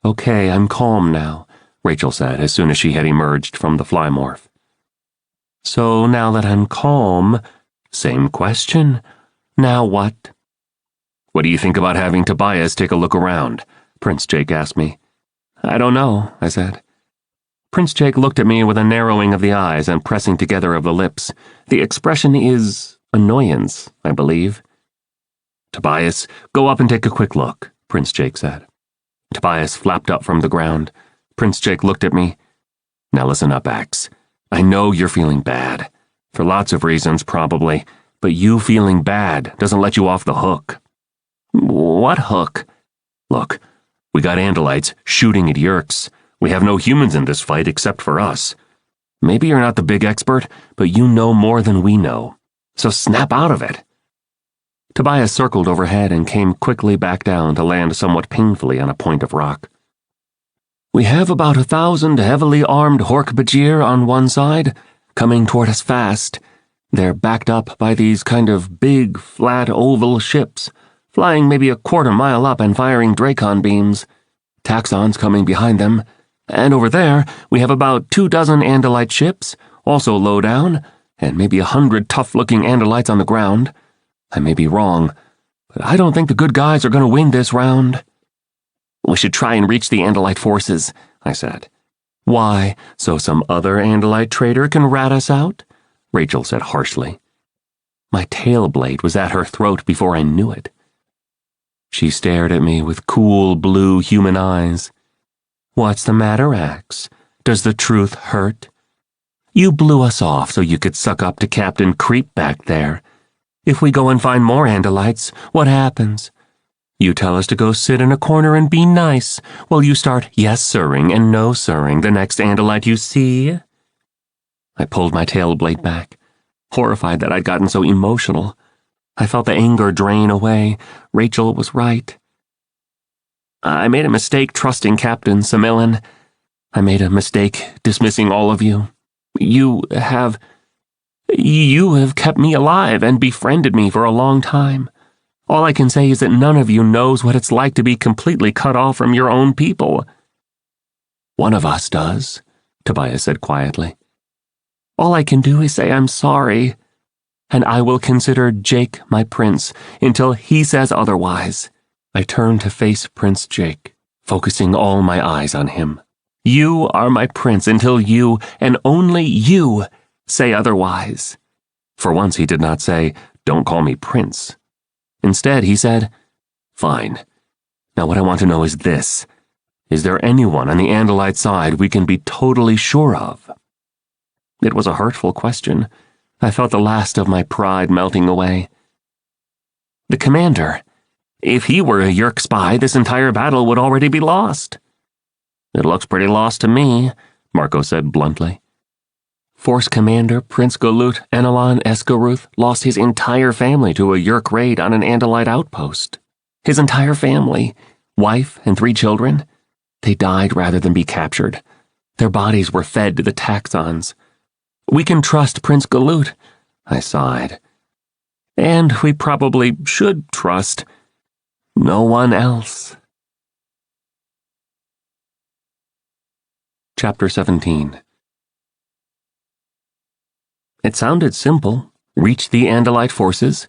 Okay, I'm calm now, Rachel said as soon as she had emerged from the flymorph. So now that I'm calm, same question. Now what? What do you think about having Tobias take a look around? Prince Jake asked me. I don't know, I said. Prince Jake looked at me with a narrowing of the eyes and pressing together of the lips. The expression is annoyance, I believe. Tobias, go up and take a quick look, Prince Jake said. Tobias flapped up from the ground. Prince Jake looked at me. Now listen up, Axe. I know you're feeling bad. For lots of reasons, probably. But you feeling bad doesn't let you off the hook. What hook? Look, we got Andalites shooting at Yeerks. We have no humans in this fight except for us. Maybe you're not the big expert, but you know more than we know. So snap out of it. Tobias circled overhead and came quickly back down to land somewhat painfully on a point of rock. We have about 1,000 heavily armed Hork-Bajir on one side, coming toward us fast. They're backed up by these kind of big, flat, oval ships, flying maybe a quarter-mile up and firing Dracon beams. Taxons coming behind them. And over there, we have about 24 Andalite ships, also low down, and maybe 100 tough-looking Andalites on the ground. I may be wrong, but I don't think the good guys are going to win this round. We should try and reach the Andalite forces, I said. Why, so some other Andalite traitor can rat us out? Rachel said harshly. My tail blade was at her throat before I knew it. She stared at me with cool blue human eyes. What's the matter, Axe? Does the truth hurt? You blew us off so you could suck up to Captain Creep back there. If we go and find more Andalites, what happens? You tell us to go sit in a corner and be nice, while you start yes-sirring and no-sirring the next Andalite you see. I pulled my tail blade back, horrified that I'd gotten so emotional. I felt the anger drain away. Rachel was right. I made a mistake trusting Captain Samillan. I made a mistake dismissing all of you. You have kept me alive and befriended me for a long time. All I can say is that none of you knows what it's like to be completely cut off from your own people. One of us does, Tobias said quietly. All I can do is say I'm sorry, and I will consider Jake my prince until he says otherwise. I turned to face Prince Jake, focusing all my eyes on him. You are my prince until you, and only you, say otherwise. For once he did not say, don't call me prince. Instead, he said, fine. Now what I want to know is this. Is there anyone on the Andalite side we can be totally sure of? It was a hurtful question. I felt the last of my pride melting away. The commander. If he were a Yeerk spy, this entire battle would already be lost. It looks pretty lost to me, Marco said bluntly. Force Commander Prince Galut Enelon Esgaruth lost his entire family to a Yeerk raid on an Andalite outpost. His entire family, wife and 3 children, they died rather than be captured. Their bodies were fed to the taxons. We can trust Prince Galut, I sighed. And we probably should trust no one else. Chapter 17. It sounded simple. Reach the Andalite forces.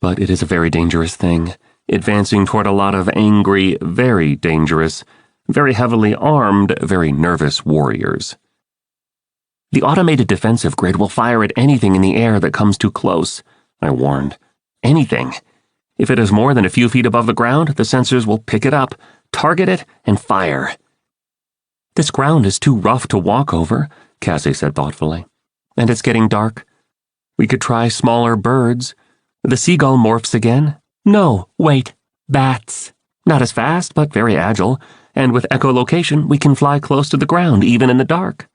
But it is a very dangerous thing, advancing toward a lot of angry, very dangerous, very heavily armed, very nervous warriors. The automated defensive grid will fire at anything in the air that comes too close, I warned. Anything. If it is more than a few feet above the ground, the sensors will pick it up, target it, and fire. This ground is too rough to walk over, Cassie said thoughtfully. And it's getting dark. We could try smaller birds. The seagull morphs again. No, wait, bats. Not as fast, but very agile, and with echolocation we can fly close to the ground, even in the dark.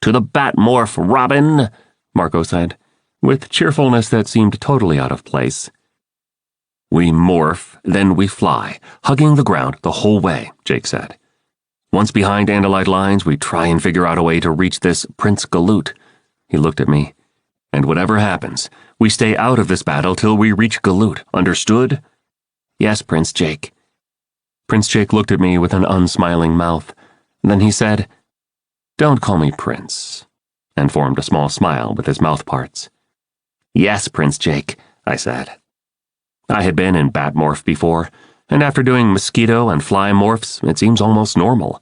To the bat morph, Robin, Marco said, with cheerfulness that seemed totally out of place. We morph, then we fly, hugging the ground the whole way, Jake said. Once behind Andalite lines, we try and figure out a way to reach this Prince Galut. He looked at me. And whatever happens, we stay out of this battle till we reach Galut. Understood? Yes, Prince Jake. Prince Jake looked at me with an unsmiling mouth. Then he said, Don't call me Prince, and formed a small smile with his mouth parts. Yes, Prince Jake, I said. I had been in bat morph before, and after doing mosquito and fly morphs, it seems almost normal.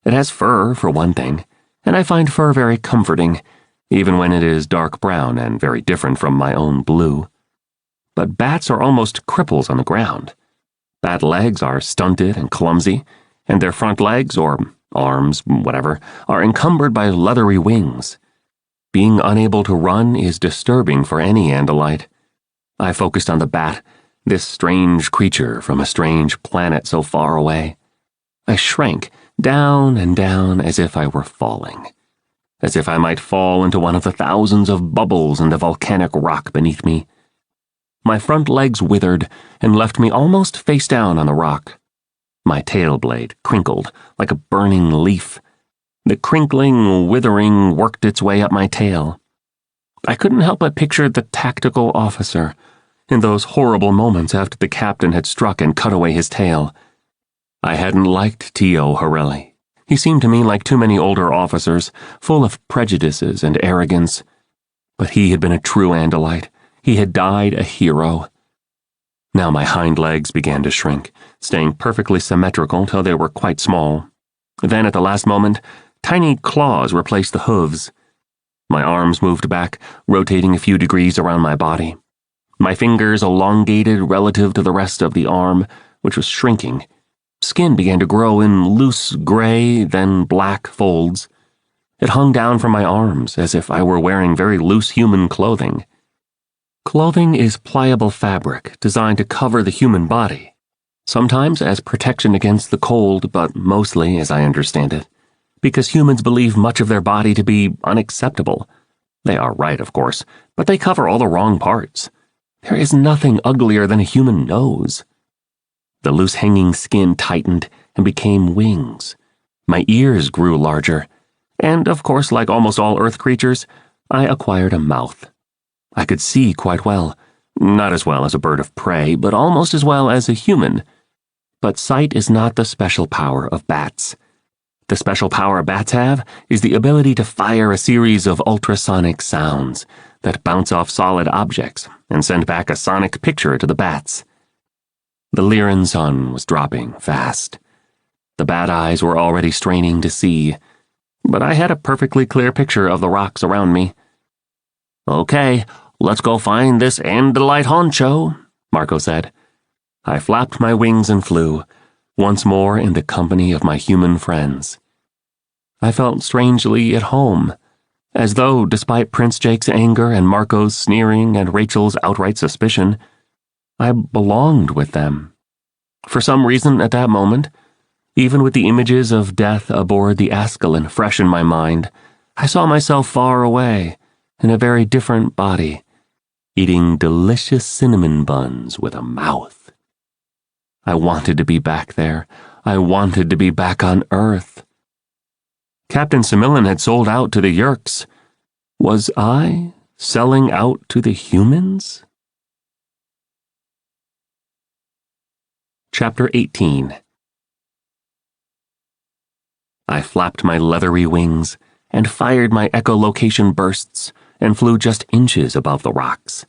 It has fur, for one thing, and I find fur very comforting, even when it is dark brown and very different from my own blue. But bats are almost cripples on the ground. Bat legs are stunted and clumsy, and their front legs, or arms, whatever, are encumbered by leathery wings. Being unable to run is disturbing for any Andalite. I focused on the bat, this strange creature from a strange planet so far away. I shrank, down and down, as if I were falling. As if I might fall into one of the thousands of bubbles in the volcanic rock beneath me. My front legs withered and left me almost face down on the rock. My tail blade crinkled like a burning leaf. The crinkling, withering worked its way up my tail. I couldn't help but picture the tactical officer in those horrible moments after the captain had struck and cut away his tail. I hadn't liked T.O. Horelli. He seemed to me like too many older officers, full of prejudices and arrogance. But he had been a true Andalite. He had died a hero. Now my hind legs began to shrink, staying perfectly symmetrical till they were quite small. Then at the last moment, tiny claws replaced the hooves. My arms moved back, rotating a few degrees around my body. My fingers elongated relative to the rest of the arm, which was shrinking. Skin began to grow in loose gray, then black folds. It hung down from my arms as if I were wearing very loose human clothing. Clothing is pliable fabric designed to cover the human body, sometimes as protection against the cold, but mostly, as I understand it, because humans believe much of their body to be unacceptable. They are right, of course, but they cover all the wrong parts. There is nothing uglier than a human nose. The loose-hanging skin tightened and became wings. My ears grew larger, and, of course, like almost all Earth creatures, I acquired a mouth. I could see quite well, not as well as a bird of prey, but almost as well as a human. But sight is not the special power of bats. The special power bats have is the ability to fire a series of ultrasonic sounds that bounce off solid objects and send back a sonic picture to the bats. The Lyran sun was dropping fast. The bat eyes were already straining to see, but I had a perfectly clear picture of the rocks around me. Okay, let's go find this Andalite honcho, Marco said. I flapped my wings and flew, once more in the company of my human friends. I felt strangely at home, as though, despite Prince Jake's anger and Marco's sneering and Rachel's outright suspicion, I belonged with them. For some reason at that moment, even with the images of death aboard the Ascalon fresh in my mind, I saw myself far away, in a very different body, eating delicious cinnamon buns with a mouth. I wanted to be back there. I wanted to be back on Earth. Captain Semillon had sold out to the Yeerks. Was I selling out to the humans? Chapter 18. I flapped my leathery wings and fired my echolocation bursts and flew just inches above the rocks.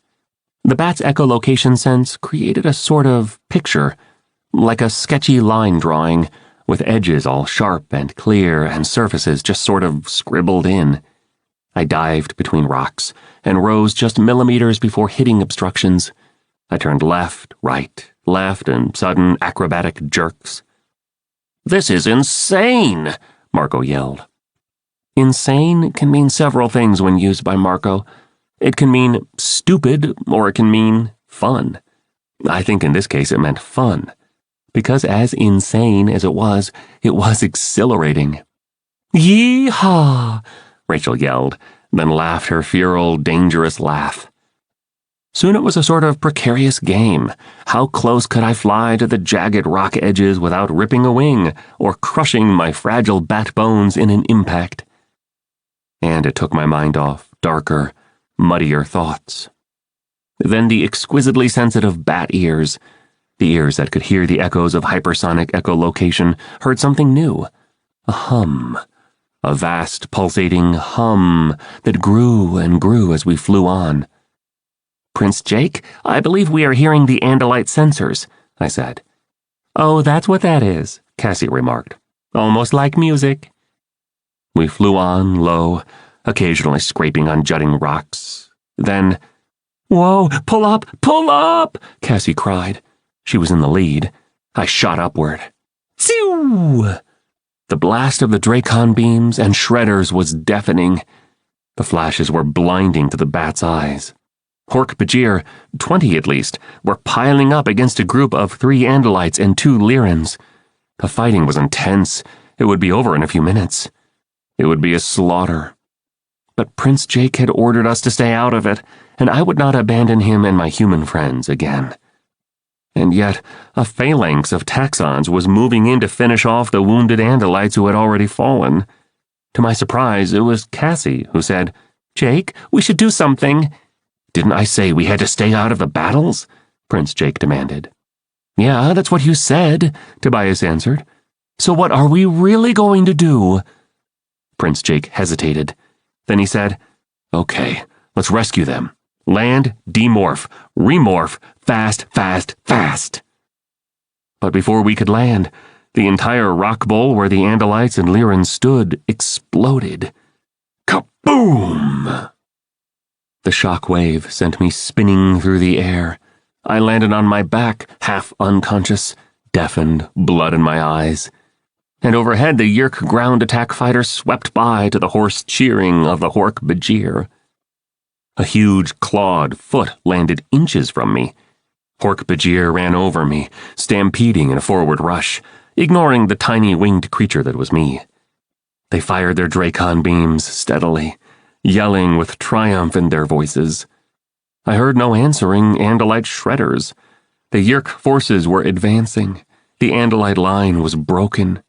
The bat's echolocation sense created a sort of picture, like a sketchy line drawing, with edges all sharp and clear and surfaces just sort of scribbled in. I dived between rocks and rose just millimeters before hitting obstructions. I turned left, left, and sudden acrobatic jerks. "This is insane!" Marco yelled. Insane can mean several things when used by Marco. It can mean stupid, or it can mean fun. I think in this case it meant fun, because as insane as it was exhilarating. "Yee-haw!" Rachel yelled, then laughed her feral, dangerous laugh. Soon it was a sort of precarious game. How close could I fly to the jagged rock edges without ripping a wing or crushing my fragile bat bones in an impact? And it took my mind off darker, muddier thoughts. Then the exquisitely sensitive bat ears, the ears that could hear the echoes of hypersonic echolocation, heard something new. A hum. A vast, pulsating hum that grew and grew as we flew on. "Prince Jake, I believe we are hearing the Andalite sensors," I said. "Oh, that's what that is," Cassie remarked. "Almost like music." We flew on low, occasionally scraping on jutting rocks. Then, "Whoa, pull up," Cassie cried. She was in the lead. I shot upward. Phew! The blast of the Dracon beams and shredders was deafening. The flashes were blinding to the bat's eyes. Hork-Bajir, 20 at least, were piling up against a group of 3 Andalites and 2 Lyrans. The fighting was intense. It would be over in a few minutes. It would be a slaughter. But Prince Jake had ordered us to stay out of it, and I would not abandon him and my human friends again. And yet, a phalanx of taxons was moving in to finish off the wounded Andalites who had already fallen. To my surprise, it was Cassie who said, "Jake, we should do something." "Didn't I say we had to stay out of the battles?" Prince Jake demanded. "Yeah, that's what you said," Tobias answered. "So what are we really going to do?" Prince Jake hesitated. Then he said, "Okay, let's rescue them. Land, demorph, remorph, fast, fast, fast." But before we could land, the entire rock bowl where the Andalites and Lyrans stood exploded. Kaboom! The shock wave sent me spinning through the air. I landed on my back, half unconscious, deafened, blood in my eyes. And overhead the Yeerk ground attack fighter swept by to the hoarse cheering of the Hork-Bajir. A huge clawed foot landed inches from me. Hork-Bajir ran over me, stampeding in a forward rush, ignoring the tiny winged creature that was me. They fired their Dracon beams steadily, yelling with triumph in their voices. I heard no answering Andalite shredders. The Yeerk forces were advancing. The Andalite line was broken.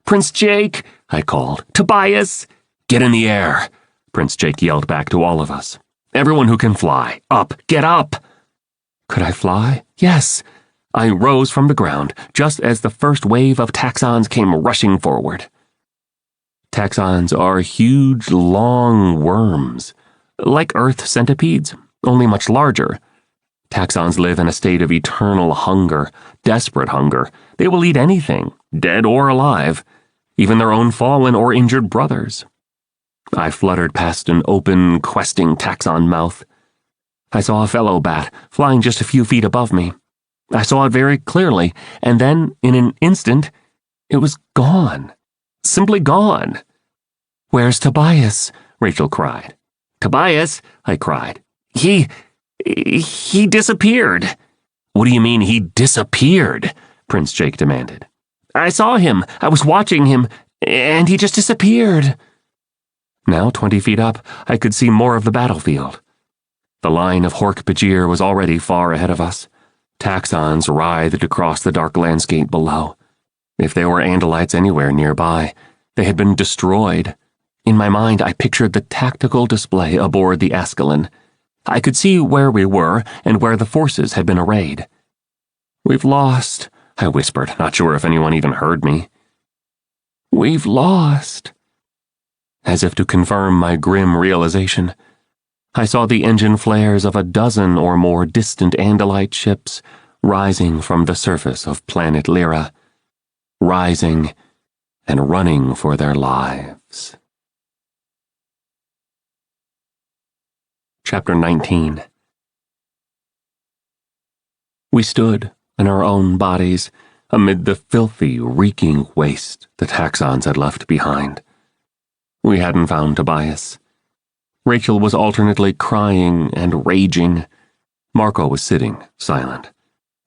"Prince Jake," I called. "Tobias!" "Get in the air," Prince Jake yelled back to all of us. "Everyone who can fly, up, get up!" Could I fly? Yes. I rose from the ground just as the first wave of taxons came rushing forward. Taxons are huge, long worms, like Earth centipedes, only much larger. Taxons live in a state of eternal hunger, desperate hunger. They will eat anything, dead or alive, even their own fallen or injured brothers. I fluttered past an open, questing taxon mouth. I saw a fellow bat flying just a few feet above me. I saw it very clearly, and then, in an instant, it was gone. Simply gone. "Where's Tobias?" Rachel cried. "Tobias?" I cried. He disappeared." "What do you mean he disappeared?" Prince Jake demanded. "I saw him. I was watching him, and he just disappeared." Now, 20 feet up, I could see more of the battlefield. The line of Hork-Bajir was already far ahead of us. Taxons writhed across the dark landscape below. If there were Andalites anywhere nearby, they had been destroyed. In my mind, I pictured the tactical display aboard the Ascalon. I could see where we were and where the forces had been arrayed. "We've lost," I whispered, not sure if anyone even heard me. "We've lost." As if to confirm my grim realization, I saw the engine flares of a dozen or more distant Andalite ships rising from the surface of planet Lyra, rising and running for their lives. Chapter 19. We stood in our own bodies amid the filthy, reeking waste the Taxons had left behind. We hadn't found Tobias. Rachel was alternately crying and raging. Marco was sitting, silent.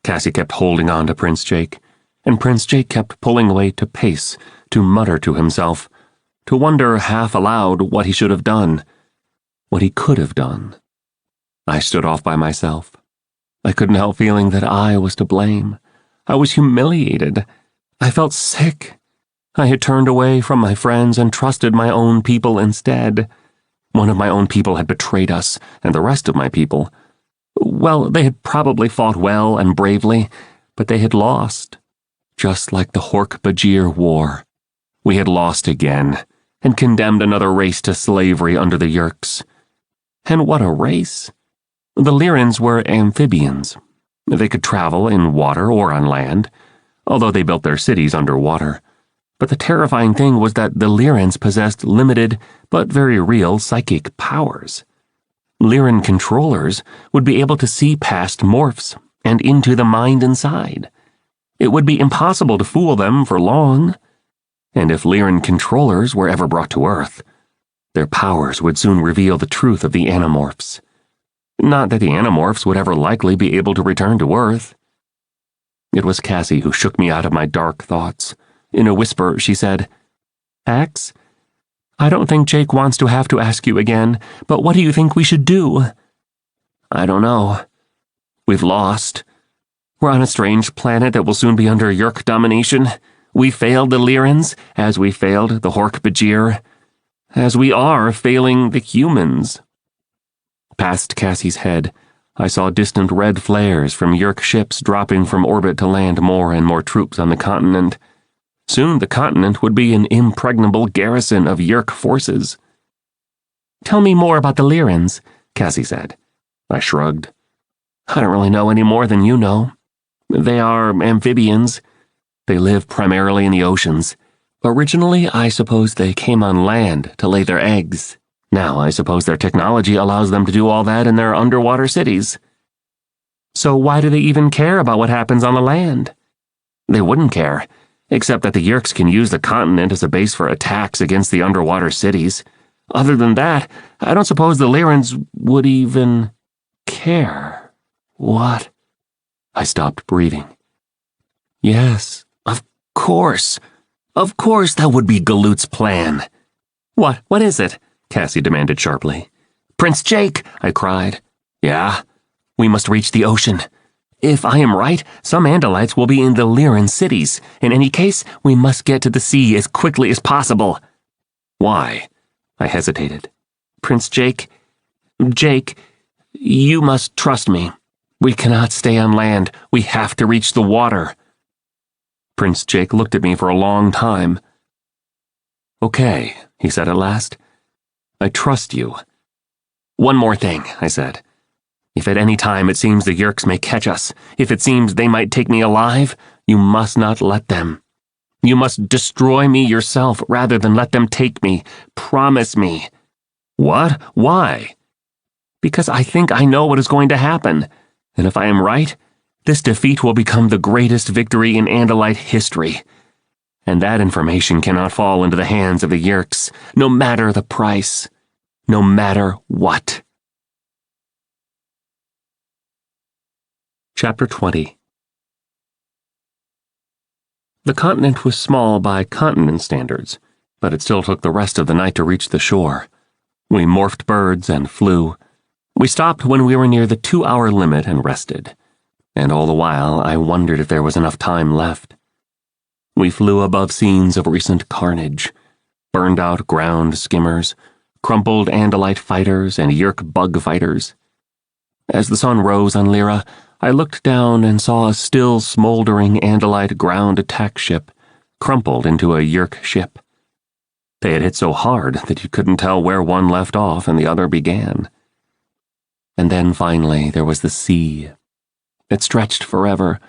Cassie kept holding on to Prince Jake, and Prince Jake kept pulling away to pace, to mutter to himself, to wonder half aloud what he should have done, what he could have done. I stood off by myself. I couldn't help feeling that I was to blame. I was humiliated. I felt sick. I had turned away from my friends and trusted my own people instead. One of my own people had betrayed us, and the rest of my people, well, they had probably fought well and bravely, but they had lost. Just like the Hork-Bajir War. We had lost again, and condemned another race to slavery under the Yeerks. And what a race! The Lyrans were amphibians. They could travel in water or on land, although they built their cities underwater. But the terrifying thing was that the Lyrans possessed limited, but very real psychic powers. Lyran controllers would be able to see past morphs and into the mind inside. It would be impossible to fool them for long. And if Lyran controllers were ever brought to Earth, their powers would soon reveal the truth of the Animorphs. Not that the Animorphs would ever likely be able to return to Earth. It was Cassie who shook me out of my dark thoughts. In a whisper, she said, "Ax, I don't think Jake wants to have to ask you again, but what do you think we should do?" "I don't know. We've lost. We're on a strange planet that will soon be under Yeerk domination. We failed the Lyrans, as we failed the Hork-Bajir, as we are failing the humans." Past Cassie's head, I saw distant red flares from Yeerk ships dropping from orbit to land more and more troops on the continent. Soon the continent would be an impregnable garrison of Yeerk forces. "Tell me more about the Lyrans," Cassie said. I shrugged. "I don't really know any more than you know. They are amphibians. They live primarily in the oceans. Originally, I suppose they came on land to lay their eggs. Now, I suppose their technology allows them to do all that in their underwater cities. So why do they even care about what happens on the land?" "They wouldn't care, except that the Yeerks can use the continent as a base for attacks against the underwater cities. Other than that, I don't suppose the Lyrans would even care." "What?" I stopped breathing. "Yes, of course. Of course that would be Galoot's plan." What is it?" Cassie demanded sharply. "Prince Jake," I cried. "Yeah? We must reach the ocean. If I am right, some Andalites will be in the Lyran cities. In any case, we must get to the sea as quickly as possible." "Why?" I hesitated. "Prince Jake, you must trust me. We cannot stay on land. We have to reach the water." Prince Jake looked at me for a long time. "Okay," he said at last. "I trust you." "One more thing," I said. "If at any time it seems the Yeerks may catch us, if it seems they might take me alive, you must not let them. You must destroy me yourself rather than let them take me. Promise me." "What? Why?" "Because I think I know what is going to happen. And if I am right, this defeat will become the greatest victory in Andalite history. And that information cannot fall into the hands of the Yeerks, no matter the price. No matter what." Chapter 20. The continent was small by continent standards. but it still took the rest of the night to reach the shore. We morphed birds and flew. We stopped when we were near the 2-hour limit and rested, and all the while I wondered if there was enough time left. We flew above scenes of recent carnage, burned-out ground skimmers, crumpled Andalite fighters and Yeerk bug fighters. As the sun rose on Lyra, I looked down and saw a still smoldering Andalite ground attack ship crumpled into a Yeerk ship. They had hit so hard that you couldn't tell where one left off and the other began. And then finally there was the sea. It stretched forever,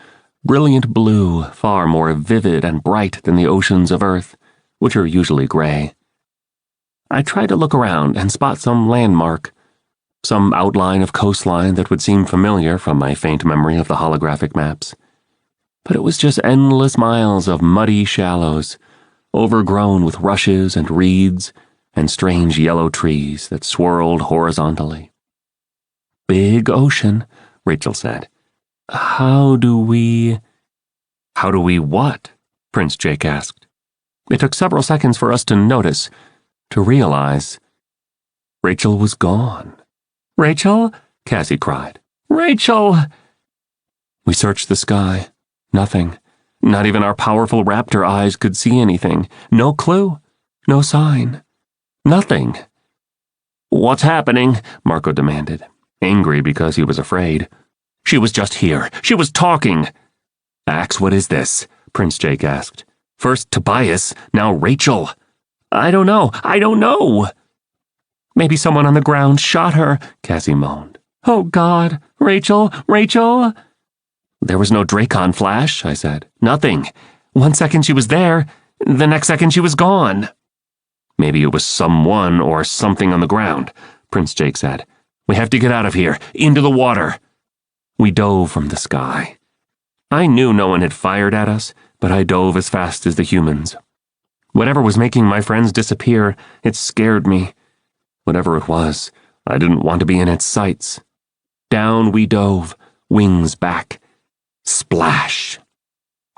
brilliant blue, far more vivid and bright than the oceans of Earth, which are usually gray. I tried to look around and spot some landmark, some outline of coastline that would seem familiar from my faint memory of the holographic maps. But it was just endless miles of muddy shallows, overgrown with rushes and reeds and strange yellow trees that swirled horizontally. "Big ocean," Rachel said. How do we what?" Prince Jake asked. It took several seconds for us to notice, to realize. Rachel was gone. "Rachel?" Cassie cried. "Rachel!" We searched the sky. Nothing. Not even our powerful raptor eyes could see anything. No clue. No sign. Nothing. "What's happening?" Marco demanded, angry because he was afraid. "She was just here. She was talking." "Ax, what is this?" Prince Jake asked. "First Tobias, now Rachel." I don't know." "Maybe someone on the ground shot her," Cassie moaned. "Oh, God, Rachel! "There was no Dracon flash," I said. "Nothing. 1 second she was there, the next second she was gone." "Maybe it was someone or something on the ground," Prince Jake said. "We have to get out of here, into the water." We dove from the sky. I knew no one had fired at us, but I dove as fast as the humans. Whatever was making my friends disappear, it scared me. Whatever it was, I didn't want to be in its sights. Down we dove, wings back. Splash!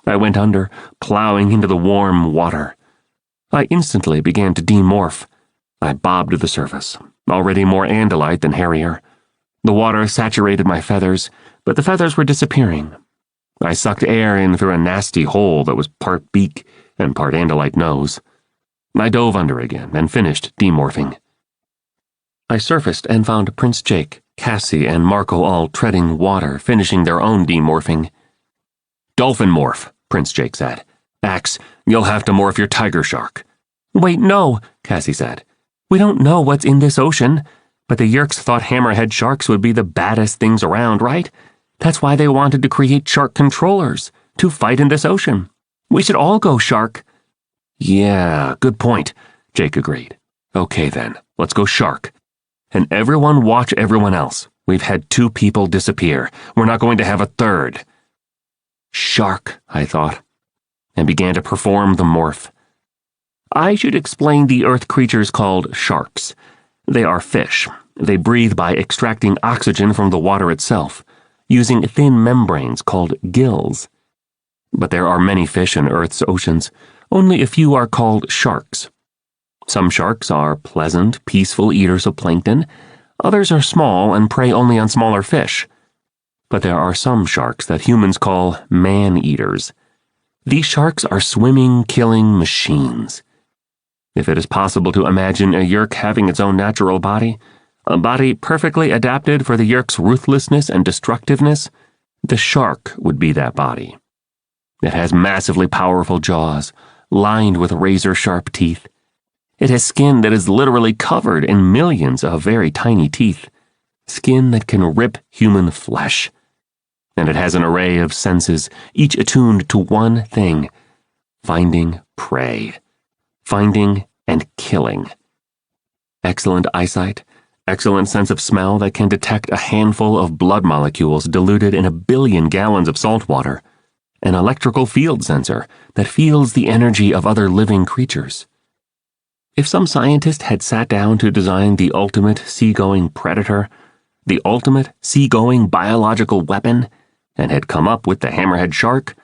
I went under, plowing into the warm water. I instantly began to demorph. I bobbed to the surface, already more Andalite than hairier. The water saturated my feathers, but the feathers were disappearing. I sucked air in through a nasty hole that was part beak and part Andalite nose. I dove under again and finished demorphing. I surfaced and found Prince Jake, Cassie, and Marco all treading water, finishing their own demorphing. "Dolphin morph," Prince Jake said. "Ax, you'll have to morph your tiger shark." "Wait, no," Cassie said. "We don't know what's in this ocean, but the Yeerks thought hammerhead sharks would be the baddest things around, right? That's why they wanted to create shark controllers, to fight in this ocean. We should all go shark." "Yeah, good point," Jake agreed. "Okay then, let's go shark. And everyone watch everyone else. We've had 2 people disappear. We're not going to have a third." Shark, I thought, and began to perform the morph. I should explain the earth creatures called sharks. They are fish. They breathe by extracting oxygen from the water itself, using thin membranes called gills. But there are many fish in Earth's oceans. Only a few are called sharks. Some sharks are pleasant, peaceful eaters of plankton. Others are small and prey only on smaller fish. But there are some sharks that humans call man-eaters. These sharks are swimming, killing machines. If it is possible to imagine a Yeerk having its own natural body, a body perfectly adapted for the Yeerk's ruthlessness and destructiveness, the shark would be that body. It has massively powerful jaws, lined with razor-sharp teeth. It has skin that is literally covered in millions of very tiny teeth, skin that can rip human flesh. And it has an array of senses, each attuned to one thing: finding prey. Finding and killing. Excellent eyesight, excellent sense of smell that can detect a handful of blood molecules diluted in 1 billion gallons of salt water, an electrical field sensor that feels the energy of other living creatures. If some scientist had sat down to design the ultimate seagoing predator, the ultimate seagoing biological weapon, and had come up with the hammerhead shark,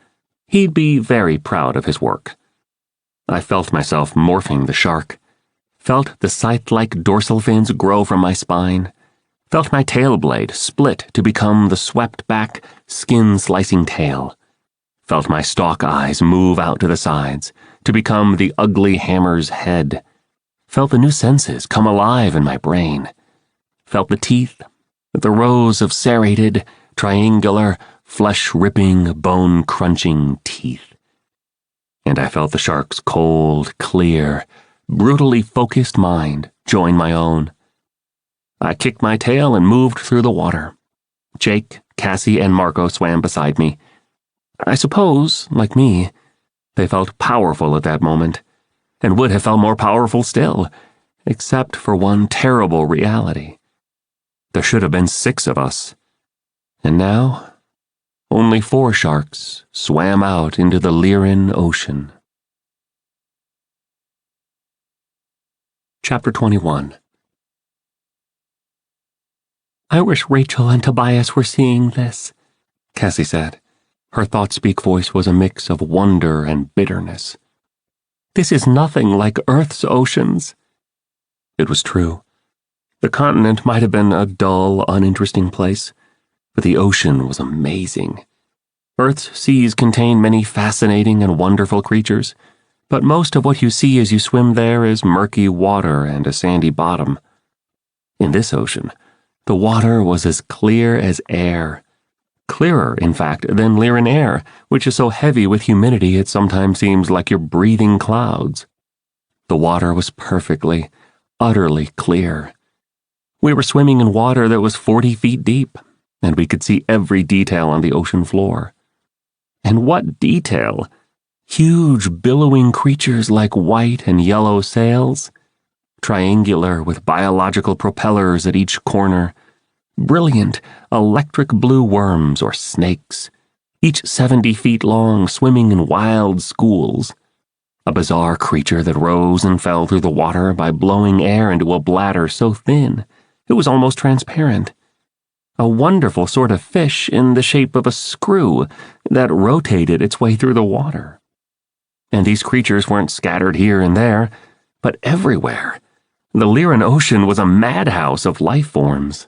he'd be very proud of his work. I felt myself morphing the shark, felt the scythe-like dorsal fins grow from my spine, felt my tail blade split to become the swept-back, skin-slicing tail, felt my stalk eyes move out to the sides to become the ugly hammer's head, felt the new senses come alive in my brain, felt the teeth, the rows of serrated, triangular, flesh-ripping, bone-crunching teeth. And I felt the shark's cold, clear, brutally focused mind join my own. I kicked my tail and moved through the water. Jake, Cassie, and Marco swam beside me. I suppose, like me, they felt powerful at that moment, and would have felt more powerful still, except for one terrible reality. There should have been 6 of us, and now only 4 sharks swam out into the Lyran Ocean. Chapter 21. I wish Rachel and Tobias were seeing this, Cassie said. Her thought-speak voice was a mix of wonder and bitterness. This is nothing like Earth's oceans. It was true. The continent might have been a dull, uninteresting place, but the ocean was amazing. Earth's seas contain many fascinating and wonderful creatures, but most of what you see as you swim there is murky water and a sandy bottom. In this ocean, the water was as clear as air. Clearer, in fact, than Lyran air, which is so heavy with humidity it sometimes seems like you're breathing clouds. The water was perfectly, utterly clear. We were swimming in water that was 40 feet deep, and we could see every detail on the ocean floor. And what detail! Huge, billowing creatures like white and yellow sails, triangular with biological propellers at each corner, brilliant, electric blue worms or snakes, each 70 feet long, swimming in wild schools, a bizarre creature that rose and fell through the water by blowing air into a bladder so thin it was almost transparent, a wonderful sort of fish in the shape of a screw that rotated its way through the water. And these creatures weren't scattered here and there, but everywhere. The Lyran Ocean was a madhouse of life forms.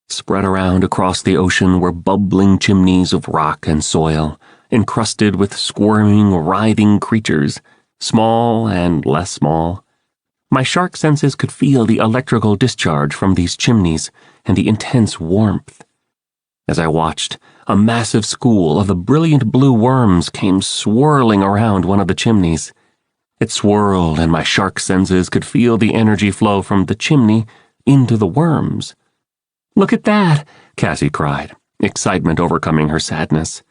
Spread around across the ocean were bubbling chimneys of rock and soil, encrusted with squirming, writhing creatures, small and less small. My shark senses could feel the electrical discharge from these chimneys and the intense warmth. As I watched, a massive school of the brilliant blue worms came swirling around one of the chimneys. It swirled, and my shark senses could feel the energy flow from the chimney into the worms. Look at that, Cassie cried, excitement overcoming her sadness.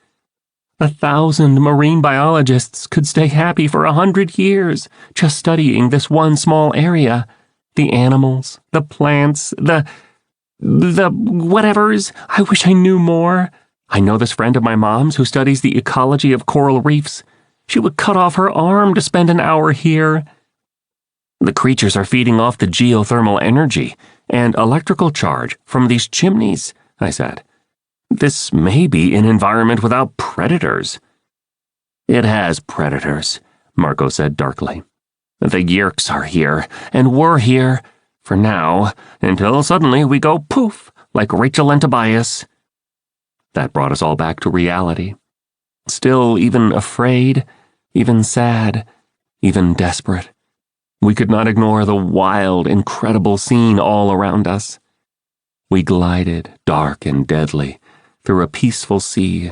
1,000 marine biologists could stay happy for 100 years just studying this one small area. The animals, the plants, the whatevers. I wish I knew more. I know this friend of my mom's who studies the ecology of coral reefs. She would cut off her arm to spend an hour here. The creatures are feeding off the geothermal energy and electrical charge from these chimneys, I said. This may be an environment without predators. It has predators, Marco said darkly. The Yeerks are here, and we're here, for now, until suddenly we go poof, like Rachel and Tobias. That brought us all back to reality. Still even afraid, even sad, even desperate. We could not ignore the wild, incredible scene all around us. We glided, dark and deadly, through a peaceful sea.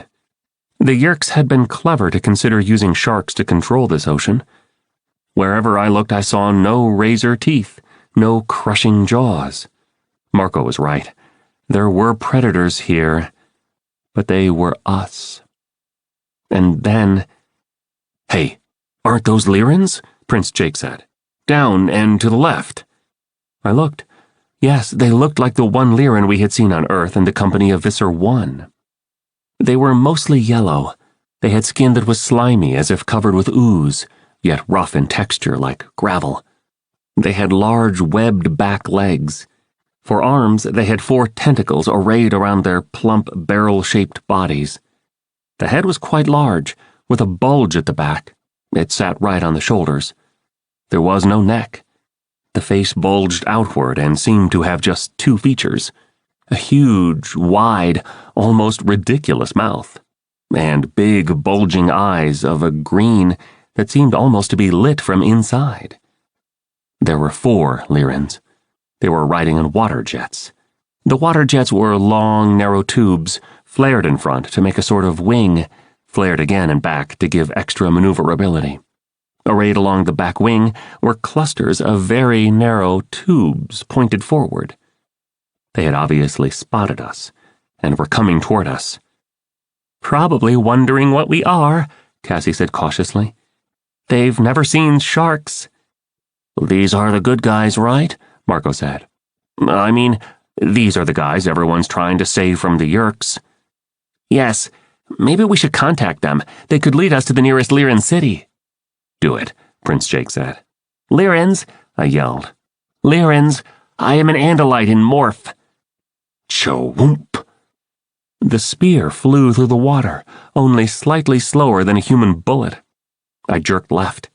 The Yeerks had been clever to consider using sharks to control this ocean. Wherever I looked, I saw no razor teeth, no crushing jaws. Marco was right. There were predators here, but they were us. And then... Hey, aren't those Lyrans? Prince Jake said. Down and to the left. I looked. Yes, they looked like the one Lyran we had seen on Earth in the company of Visser 1. They were mostly yellow. They had skin that was slimy as if covered with ooze, yet rough in texture like gravel. They had large webbed back legs. For arms, they had 4 tentacles arrayed around their plump barrel-shaped bodies. The head was quite large, with a bulge at the back, It sat right on the shoulders. There was no neck. The face bulged outward and seemed to have just two features: a huge, wide, almost ridiculous mouth, and big, bulging eyes of a green that seemed almost to be lit from inside. There were 4 Yeerks. They were riding on water jets. The water jets were long, narrow tubes, flared in front to make a sort of wing, flared again and back to give extra maneuverability. Arrayed along the back wing were clusters of very narrow tubes pointed forward. They had obviously spotted us and were coming toward us. "Probably wondering what we are," Cassie said cautiously. "They've never seen sharks." "These are the good guys, right?" Marco said. "I mean, these are the guys everyone's trying to save from the Yeerks." "Yes, maybe we should contact them. They could lead us to the nearest Lyran city." "Do it," Prince Jake said. "Lyrans," I yelled. "Lyrans, I am an Andalite in morph." Choomp! The spear flew through the water, only slightly slower than a human bullet. I jerked left.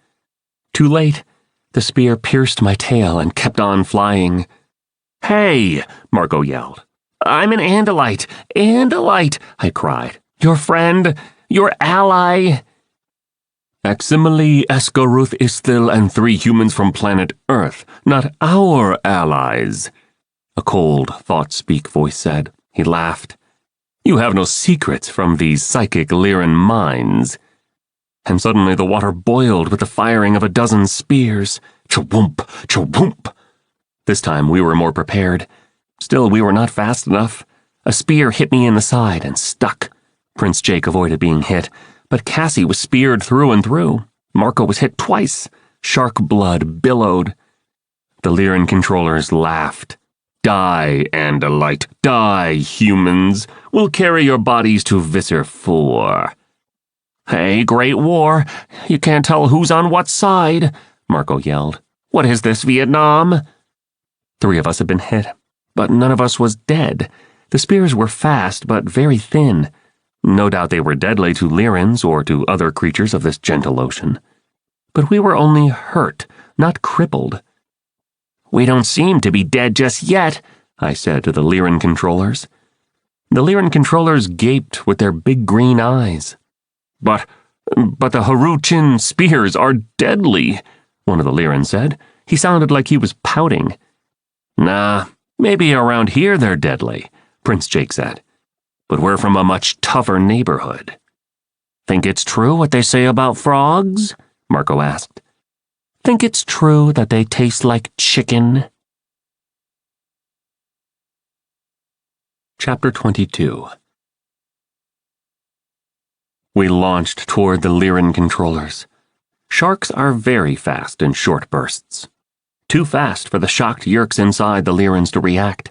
Too late. The spear pierced my tail and kept on flying. "Hey!" Marco yelled. "I'm an Andalite! Andalite!" I cried. "Your friend! Your ally!" "Aximili, Esgaruth, Isthil, and 3 humans from planet Earth, not our allies," a cold, thought-speak voice said. He laughed. "You have no secrets from these psychic Lyran minds." And suddenly the water boiled with the firing of a dozen spears. Choomp! Choomp! This time we were more prepared. Still, we were not fast enough. A spear hit me in the side and stuck. Prince Jake avoided being hit, but Cassie was speared through and through. Marco was hit twice. Shark blood billowed. The Lyran controllers laughed. "Die, Andalite. Die, humans. We'll carry your bodies to Visser 4. "Hey, Great War! You can't tell who's on what side," Marco yelled. "What is this, Vietnam?" 3 of us had been hit, but none of us was dead. The spears were fast, but very thin. No doubt they were deadly to Lyrans or to other creatures of this gentle ocean. But we were only hurt, not crippled. "We don't seem to be dead just yet," I said to the Lyran controllers. The Lyran controllers gaped with their big green eyes. But the Haruchin spears are deadly," one of the Lyran said. He sounded like he was pouting. "Nah, maybe around here they're deadly," Prince Jake said. "But we're from a much tougher neighborhood." "Think it's true what they say about frogs?" Marco asked. "Think it's true that they taste like chicken?" Chapter 22. We launched toward the Lyran controllers. Sharks are very fast in short bursts. Too fast for the shocked Yeerks inside the Lyrans to react.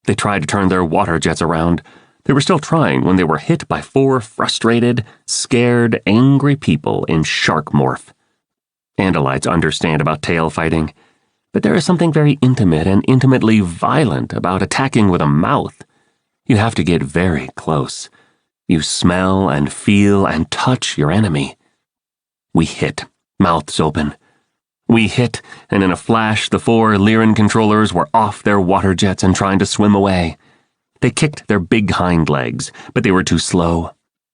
They tried to turn their water jets around. They were still trying when they were hit by 4 frustrated, scared, angry people in shark morph. Andalites understand about tail fighting, but there is something very intimate and intimately violent about attacking with a mouth. You have to get very close. You smell and feel and touch your enemy. We hit, mouths open. We hit, and in a flash the 4 Lyran controllers were off their water jets and trying to swim away. They kicked their big hind legs, but they were too slow.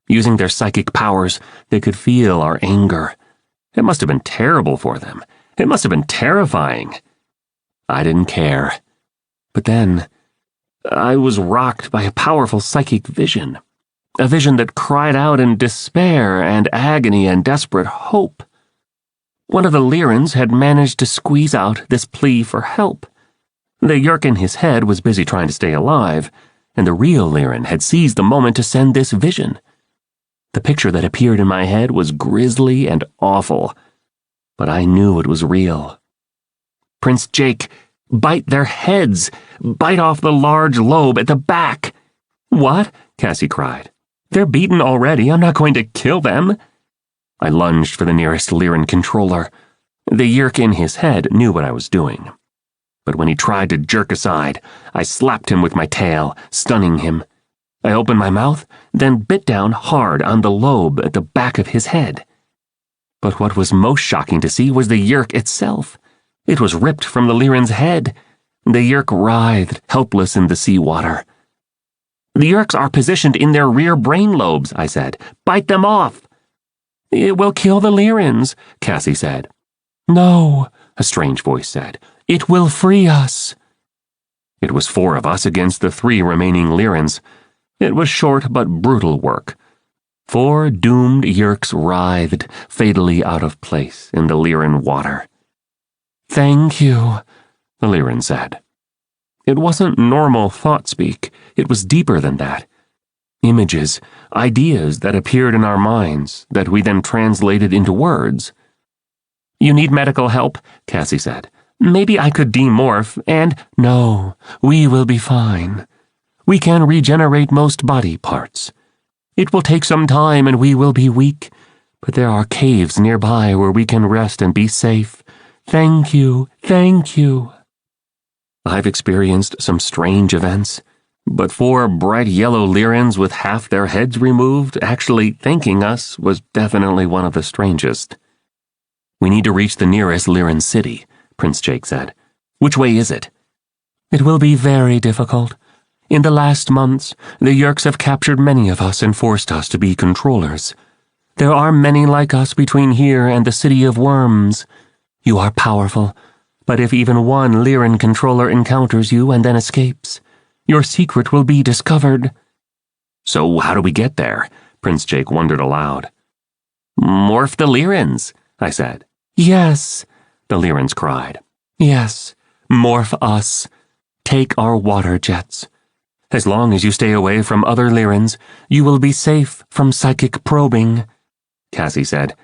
Using their psychic powers, they could feel our anger. It must have been terrible for them. It must have been terrifying. I didn't care. But then, I was rocked by a powerful psychic vision. A vision that cried out in despair and agony and desperate hope. One of the Lyrans had managed to squeeze out this plea for help. The Yeerk in his head was busy trying to stay alive, and the real Lyran had seized the moment to send this vision. The picture that appeared in my head was grisly and awful, but I knew it was real. "Prince Jake, bite their heads! Bite off the large lobe at the back!" "What?" Cassie cried. "They're beaten already. I'm not going to kill them." I lunged for the nearest Lyran controller. The Yeerk in his head knew what I was doing. But when he tried to jerk aside, I slapped him with my tail, stunning him. I opened my mouth, then bit down hard on the lobe at the back of his head. But what was most shocking to see was the Yeerk itself. It was ripped from the Lyran's head. The Yeerk writhed, helpless in the seawater. "The Yeerks are positioned in their rear brain lobes," I said. "Bite them off." "It will kill the Lyrans," Cassie said. "No," a strange voice said. "It will free us." It was 4 of us against the 3 remaining Lyrans. It was short but brutal work. 4 doomed Yeerks writhed, fatally out of place in the Lyran water. "Thank you," the Lyran said. It wasn't normal thought-speak. It was deeper than that. Images, ideas that appeared in our minds that we then translated into words. "You need medical help," Cassie said. "Maybe I could demorph and—" "No, we will be fine. We can regenerate most body parts. It will take some time and we will be weak, but there are caves nearby where we can rest and be safe. Thank you, thank you." I've experienced some strange events, but 4 bright yellow Lyrans with half their heads removed actually thanking us was definitely one of the strangest. "We need to reach the nearest Lyran city," Prince Jake said. "Which way is it?" "It will be very difficult. In the last months, the Yeerks have captured many of us and forced us to be controllers. There are many like us between here and the City of Worms. You are powerful, but if even one Lyran controller encounters you and then escapes, your secret will be discovered." "So how do we get there?" Prince Jake wondered aloud. "Morph the Lyrans," I said. "Yes," the Lyrans cried. "Yes, morph us. Take our water jets. As long as you stay away from other Lyrans, you will be safe from psychic probing." Cassie said,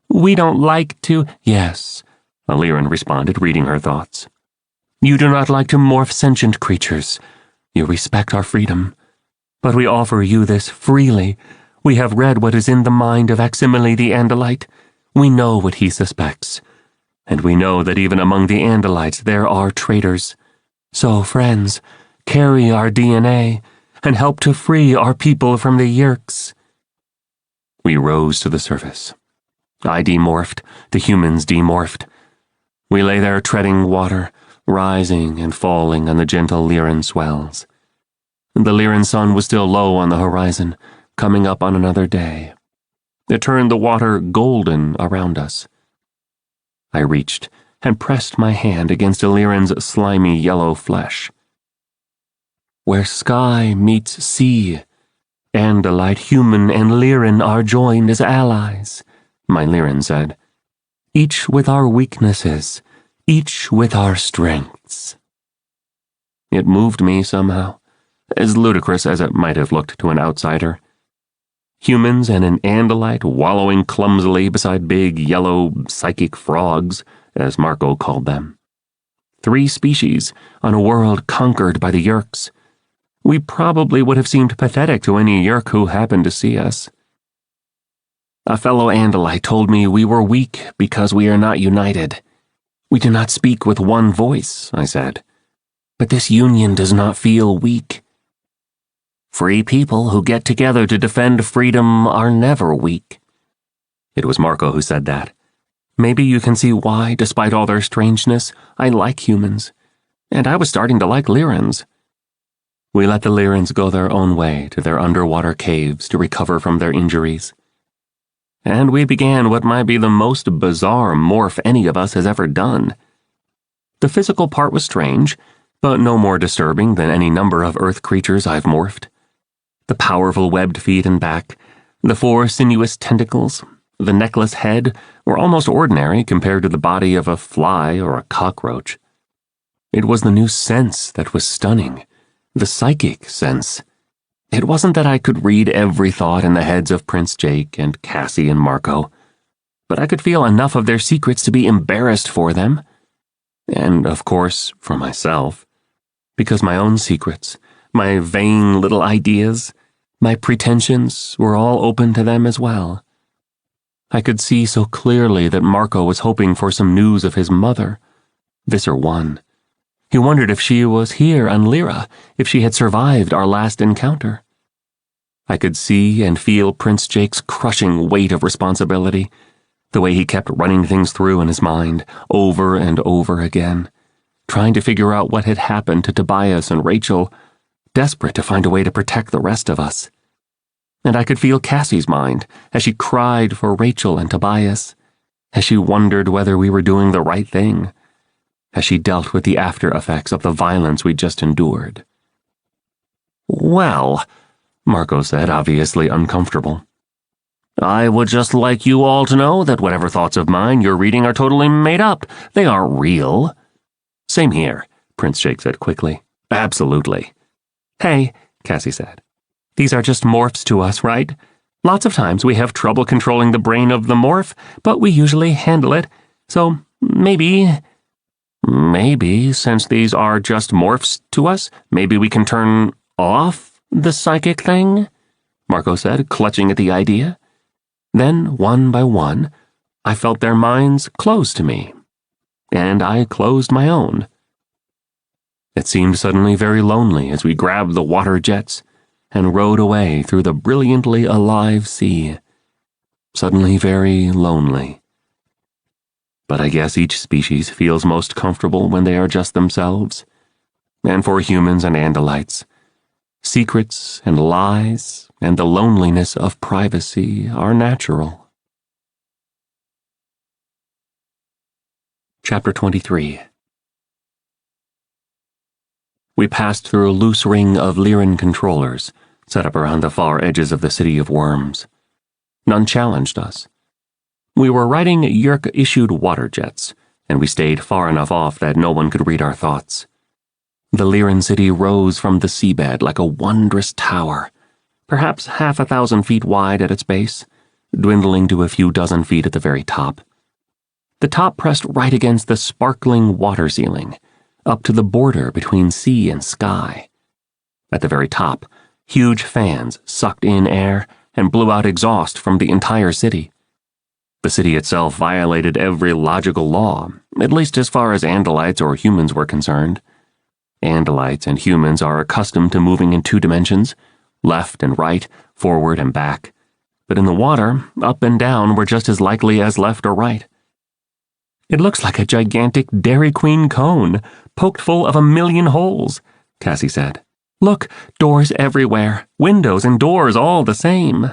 "We don't like to—" "Yes," a Lyran responded, reading her thoughts. "You do not like to morph sentient creatures. You respect our freedom. But we offer you this freely. We have read what is in the mind of Aximili the Andalite. We know what he suspects. And we know that even among the Andalites there are traitors. So, friends, carry our DNA and help to free our people from the Yeerks." We rose to the surface. I demorphed, the humans demorphed. We lay there treading water, rising and falling on the gentle Lyran swells. The Lyran sun was still low on the horizon, coming up on another day. It turned the water golden around us. I reached and pressed my hand against a Lyran's slimy yellow flesh. "Where sky meets sea, Andalite, human, and Lyran are joined as allies," my Lyran said. "Each with our weaknesses, each with our strengths." It moved me somehow, as ludicrous as it might have looked to an outsider. Humans and an Andalite wallowing clumsily beside big, yellow, psychic frogs, as Marco called them. 3 species on a world conquered by the Yeerks. We probably would have seemed pathetic to any Yeerk who happened to see us. "A fellow Andalite told me we were weak because we are not united. We do not speak with one voice," I said. "But this union does not feel weak. Free people who get together to defend freedom are never weak." It was Marco who said that. Maybe you can see why, despite all their strangeness, I like humans. And I was starting to like Lyrans. We let the Lyrans go their own way to their underwater caves to recover from their injuries. And we began what might be the most bizarre morph any of us has ever done. The physical part was strange, but no more disturbing than any number of earth creatures I've morphed. The powerful webbed feet and back, the 4 sinuous tentacles, the necklace head were almost ordinary compared to the body of a fly or a cockroach. It was the new sense that was stunning, the psychic sense. It wasn't that I could read every thought in the heads of Prince Jake and Cassie and Marco, but I could feel enough of their secrets to be embarrassed for them. And, of course, for myself. Because my own secrets, my vain little ideas, my pretensions were all open to them as well. I could see so clearly that Marco was hoping for some news of his mother, Visser 1. He wondered if she was here on Lyra, if she had survived our last encounter. I could see and feel Prince Jake's crushing weight of responsibility, The way he kept running things through in his mind, over and over again, trying to figure out what had happened to Tobias and Rachel, desperate to find a way to protect the rest of us. And I could feel Cassie's mind as she cried for Rachel and Tobias, as she wondered whether we were doing the right thing, as she dealt with the after effects of the violence we'd just endured. "Well," Marco said, obviously uncomfortable, "I would just like you all to know that whatever thoughts of mine you're reading are totally made up. They aren't real." "Same here," Prince Jake said quickly. "Absolutely." "Hey," Cassie said, "these are just morphs to us, right? Lots of times we have trouble controlling the brain of the morph, but we usually handle it. So maybe, since these are just morphs to us, maybe we can turn off the psychic thing?" Marco said, clutching at the idea. Then, one by one, I felt their minds close to me, and I closed my own. It seemed suddenly very lonely as we grabbed the water jets and rowed away through the brilliantly alive sea. Suddenly very lonely. But I guess each species feels most comfortable when they are just themselves. And for humans and Andalites, secrets and lies and the loneliness of privacy are natural. Chapter 23. We passed through a loose ring of Lyran controllers set up around the far edges of the city of worms. None challenged us. We were riding Yeerk-issued water jets, and we stayed far enough off that no one could read our thoughts. The Lyran city rose from the seabed like a wondrous tower, perhaps 1,000 feet wide at its base, dwindling to a few dozen feet at the very top. The top pressed right against the sparkling water ceiling, up to the border between sea and sky. At the very top, huge fans sucked in air and blew out exhaust from the entire city. The city itself violated every logical law, at least as far as Andalites or humans were concerned. Andalites and humans are accustomed to moving in 2 dimensions, left and right, forward and back. But in the water, up and down were just as likely as left or right. "It looks like a gigantic Dairy Queen cone, poked full of 1,000,000 holes," Cassie said. "Look, doors everywhere, windows and doors all the same."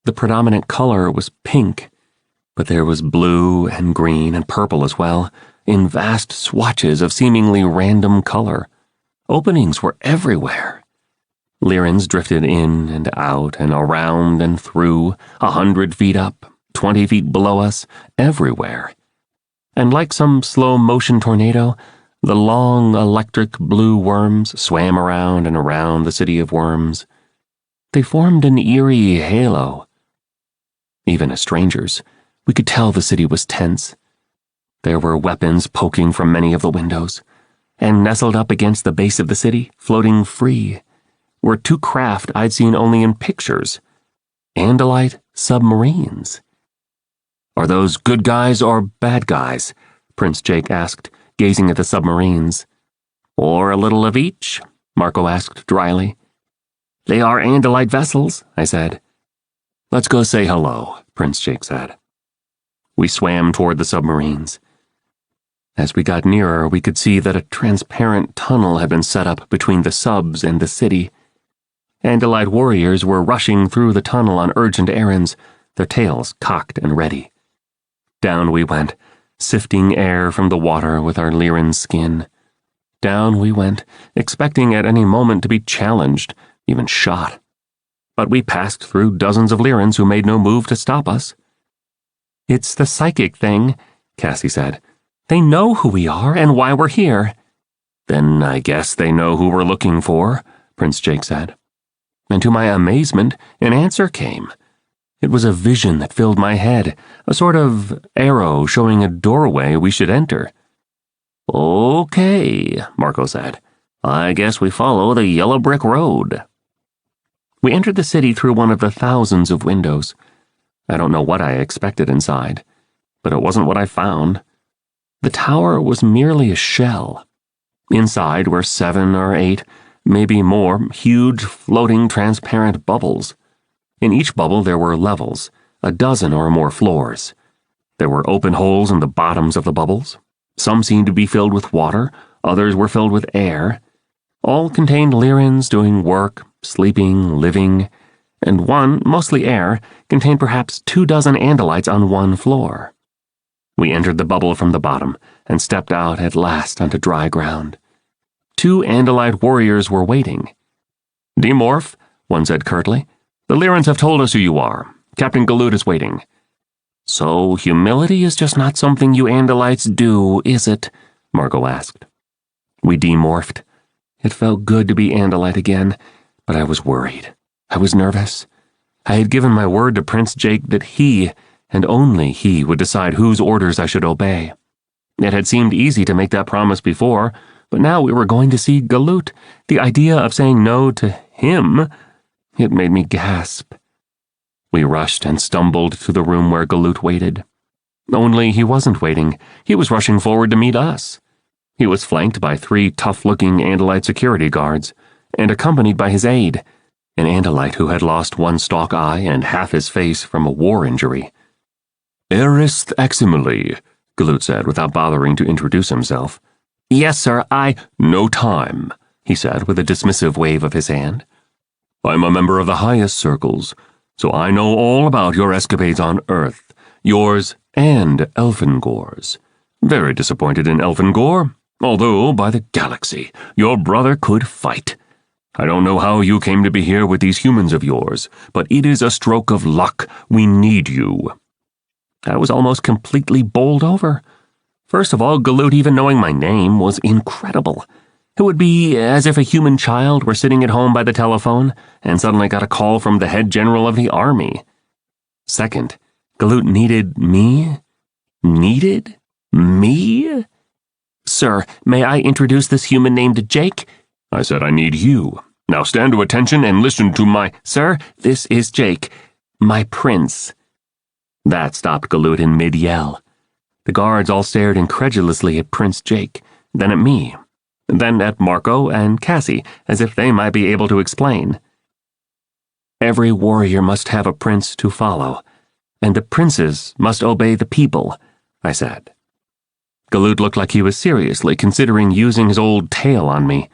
The predominant color was pink, but there was blue and green and purple as well, in vast swatches of seemingly random color. Openings were everywhere. Lyrans drifted in and out and around and through, 100 feet up, 20 feet below us, everywhere. And like some slow-motion tornado, the long electric blue worms swam around and around the city of worms. They formed an eerie halo. Even as strangers, we could tell the city was tense. There were weapons poking from many of the windows, and nestled up against the base of the city, floating free, were 2 craft I'd seen only in pictures. Andalite submarines. "Are those good guys or bad guys?" Prince Jake asked, gazing at the submarines. "Or a little of each?" Marco asked dryly. "They are Andalite vessels," I said. "Let's go say hello," Prince Jake said. We swam toward the submarines. As we got nearer, we could see that a transparent tunnel had been set up between the subs and the city. Andalite warriors were rushing through the tunnel on urgent errands, their tails cocked and ready. Down we went, sifting air from the water with our Lyran skin. Down we went, expecting at any moment to be challenged, even shot. But we passed through dozens of Lyrans who made no move to stop us. "It's the psychic thing," Cassie said. "They know who we are and why we're here." "Then I guess they know who we're looking for," Prince Jake said. And to my amazement, an answer came. It was a vision that filled my head, a sort of arrow showing a doorway we should enter. "Okay," Marco said. "I guess we follow the yellow brick road." We entered the city through one of the thousands of windows. I don't know what I expected inside, but it wasn't what I found. The tower was merely a shell. Inside were 7 or 8, maybe more, huge, floating, transparent bubbles. In each bubble there were levels, a dozen or more floors, There were open holes in the bottoms of the bubbles. Some seemed to be filled with water, others were filled with air. All contained Lyrans doing work, sleeping, living, and one, mostly air, contained perhaps 24 Andalites on one floor. We entered the bubble from the bottom and stepped out at last onto dry ground. 2 Andalite warriors were waiting. "Demorph," one said curtly. "The Lyrans have told us who you are. Captain Galoot is waiting." "So humility is just not something you Andalites do, is it?" Margot asked. We demorphed. It felt good to be Andalite again, but I was worried. I was nervous. I had given my word to Prince Jake that he, and only he, would decide whose orders I should obey. It had seemed easy to make that promise before, but now we were going to see Galoot. The idea of saying no to him, it made me gasp. We rushed and stumbled to the room where Galoot waited. Only he wasn't waiting. He was rushing forward to meet us. He was flanked by 3 tough-looking Andalite security guards, and accompanied by his aide, an Andalite who had lost one stalk eye and half his face from a war injury. "Erist Aximile," Galoot said without bothering to introduce himself. "Yes, sir, No time," he said with a dismissive wave of his hand. "I'm a member of the highest circles, so I know all about your escapades on Earth, yours and Elfangor's. Very disappointed in Elfangor, although, by the galaxy, your brother could fight. I don't know how you came to be here with these humans of yours, but it is a stroke of luck. We need you." I was almost completely bowled over. First of all, Galoot even knowing my name was incredible. It would be as if a human child were sitting at home by the telephone and suddenly got a call from the head general of the army. Second, Galoot needed me? Needed? Me? "Sir, may I introduce this human named Jake?" I said, "I need you. Now stand to attention and listen to my—" "Sir, this is Jake, my prince." That stopped Galoot in mid-yell. The guards all stared incredulously at Prince Jake, then at me, then at Marco and Cassie, as if they might be able to explain. "Every warrior must have a prince to follow, and the princes must obey the people," I said. Galoot looked like he was seriously considering using his old tail on me,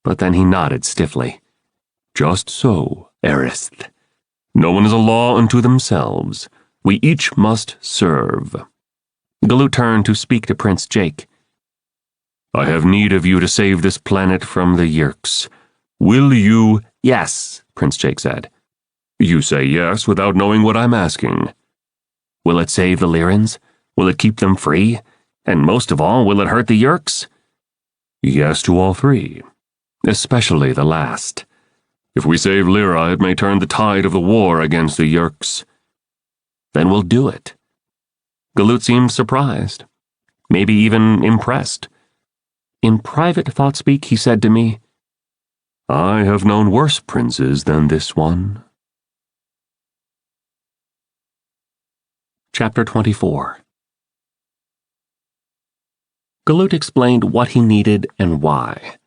but then he nodded stiffly. "Just so, Erist. No one is a law unto themselves. We each must serve." Galoot turned to speak to Prince Jake. "I have need of you to save this planet from the Yeerks. Will you—" "Yes," Prince Jake said. "You say yes without knowing what I'm asking." "Will it save the Lyrans? Will it keep them free? And most of all, will it hurt the Yeerks?" "Yes to all 3. Especially the last. If we save Lyra, it may turn the tide of the war against the Yeerks." "Then we'll do it." Galoot seemed surprised, maybe even impressed. In private thought-speak, he said to me, "I have known worse princes than this one." Chapter 24. Galoot explained what he needed and why.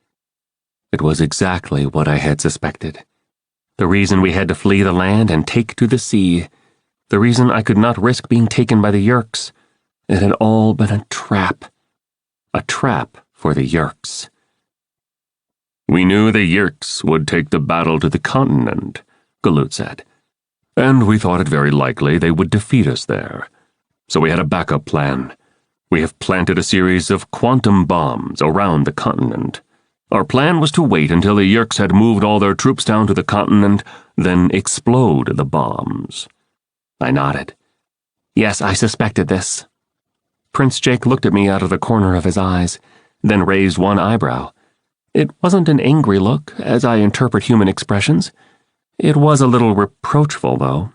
It was exactly what I had suspected. The reason we had to flee the land and take to the sea. The reason I could not risk being taken by the Yeerks. It had all been a trap. A trap for the Yeerks. "We knew the Yeerks would take the battle to the continent," Galoot said. "And we thought it very likely they would defeat us there. So we had a backup plan. We have planted a series of quantum bombs around the continent. Our plan was to wait until the Yeerks had moved all their troops down to the continent, then explode the bombs." I nodded. "Yes, I suspected this." Prince Jake looked at me out of the corner of his eyes, then raised one eyebrow. It wasn't an angry look, as I interpret human expressions. It was a little reproachful, though.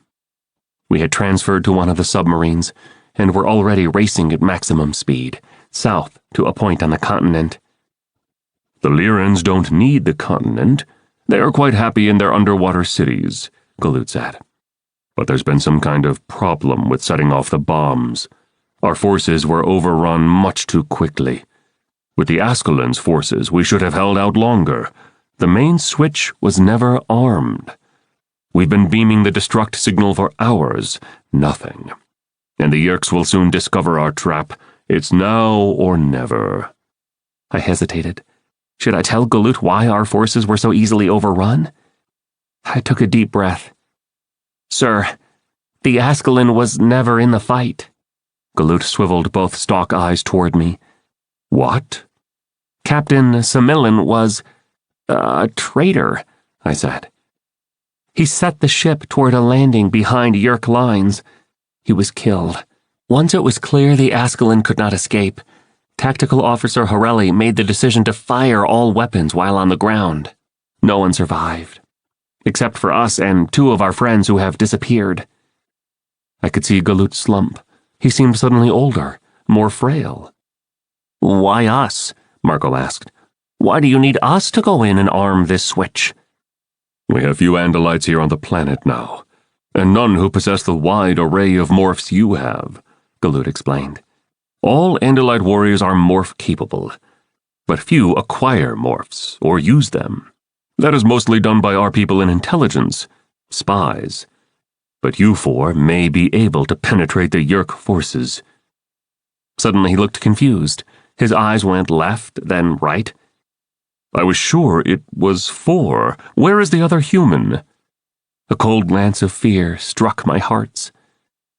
We had transferred to one of the submarines, and were already racing at maximum speed, south to a point on the continent. "The Lyrans don't need the continent. They are quite happy in their underwater cities," Galoot said. "But there's been some kind of problem with setting off the bombs. Our forces were overrun much too quickly. With the Askelan's forces, we should have held out longer. The main switch was never armed. We've been beaming the destruct signal for hours. Nothing. And the Yeerks will soon discover our trap. It's now or never. I hesitated. Should I tell Galut why our forces were so easily overrun? I took a deep breath. Sir, the Askelin was never in the fight. Galut swiveled both stalk eyes toward me. What? Captain Samillan was a traitor, I said. He set the ship toward a landing behind Yeerk lines. He was killed. Once it was clear the Askelin could not escape, Tactical Officer Horelli made the decision to fire all weapons while on the ground. No one survived, except for us and 2 of our friends who have disappeared. I could see Galut slump. He seemed suddenly older, more frail. Why us? Marco asked. Why do you need us to go in and arm this switch? We have few Andalites here on the planet now, and none who possess the wide array of morphs you have, Galut explained. All Andalite warriors are morph-capable, but few acquire morphs or use them. That is mostly done by our people in intelligence, spies. But you 4 may be able to penetrate the Yeerk forces. Suddenly he looked confused. His eyes went left, then right. I was sure it was 4. Where is the other human? A cold glance of fear struck my hearts.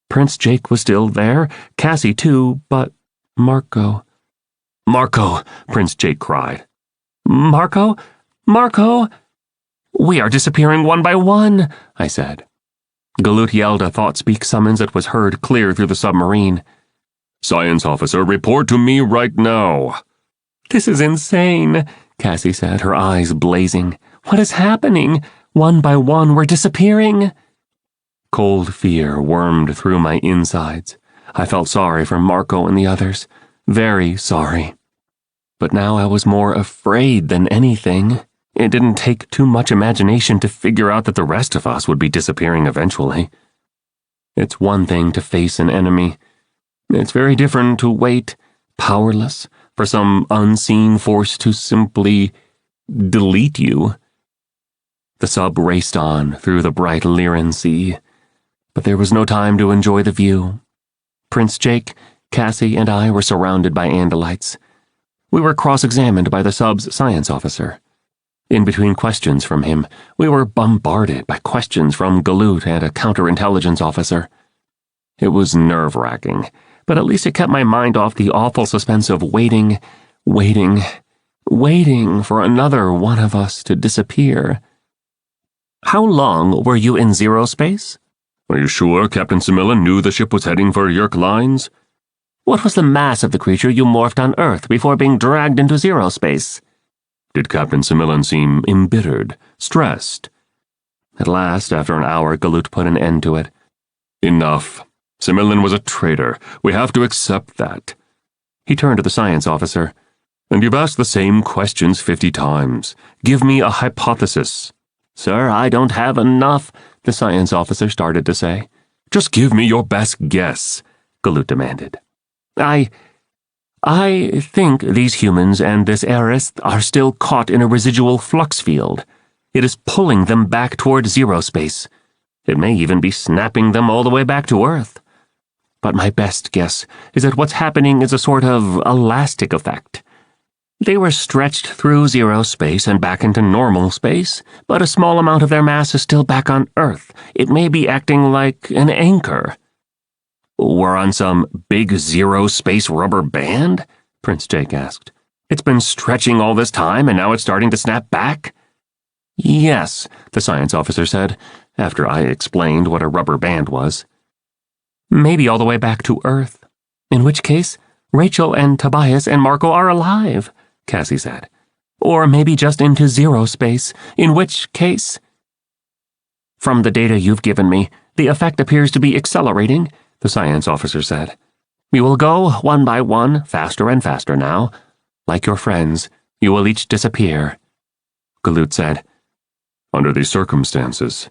Prince Jake was still there, Cassie too, but Marco. Marco, Prince Jake cried. Marco? Marco? We are disappearing one by one, I said. Galut yelled a thought-speak summons that was heard clear through the submarine. Science officer, report to me right now. This is insane, Cassie said, her eyes blazing. What is happening? One by one, we're disappearing. Cold fear wormed through my insides. I felt sorry for Marco and the others. Very sorry. But now I was more afraid than anything. It didn't take too much imagination to figure out that the rest of us would be disappearing eventually. It's one thing to face an enemy. It's very different to wait, powerless, for some unseen force to simply delete you. The sub raced on through the bright Lyran Sea, but there was no time to enjoy the view. Prince Jake, Cassie, and I were surrounded by Andalites. We were cross-examined by the sub's science officer. In between questions from him, we were bombarded by questions from Galut and a counterintelligence officer. It was nerve-wracking, but at least it kept my mind off the awful suspense of waiting for another one of us to disappear. How long were you in zero space? Are you sure Captain Samillan knew the ship was heading for Yeerk lines? What was the mass of the creature you morphed on Earth before being dragged into zero space? Did Captain Samillan seem embittered, stressed? At last, after an hour, Galut put an end to it. Enough. Samillan was a traitor. We have to accept that. He turned to the science officer. And you've asked the same questions 50 times. Give me a hypothesis. Sir, I don't have enough, the science officer started to say. Just give me your best guess, Galut demanded. I think these humans and this heiress are still caught in a residual flux field. It is pulling them back toward zero space. It may even be snapping them all the way back to Earth. But my best guess is that what's happening is a sort of elastic effect. They were stretched through zero space and back into normal space, but a small amount of their mass is still back on Earth. It may be acting like an anchor. We're on some big zero-space rubber band? Prince Jake asked. It's been stretching all this time and now it's starting to snap back? Yes, the science officer said, after I explained what a rubber band was. Maybe all the way back to Earth. In which case, Rachel and Tobias and Marco are alive, Cassie said. Or maybe just into zero space, in which case... From the data you've given me, the effect appears to be accelerating, the science officer said. We will go one by one, faster and faster now. Like your friends, you will each disappear. Galut said, Under these circumstances,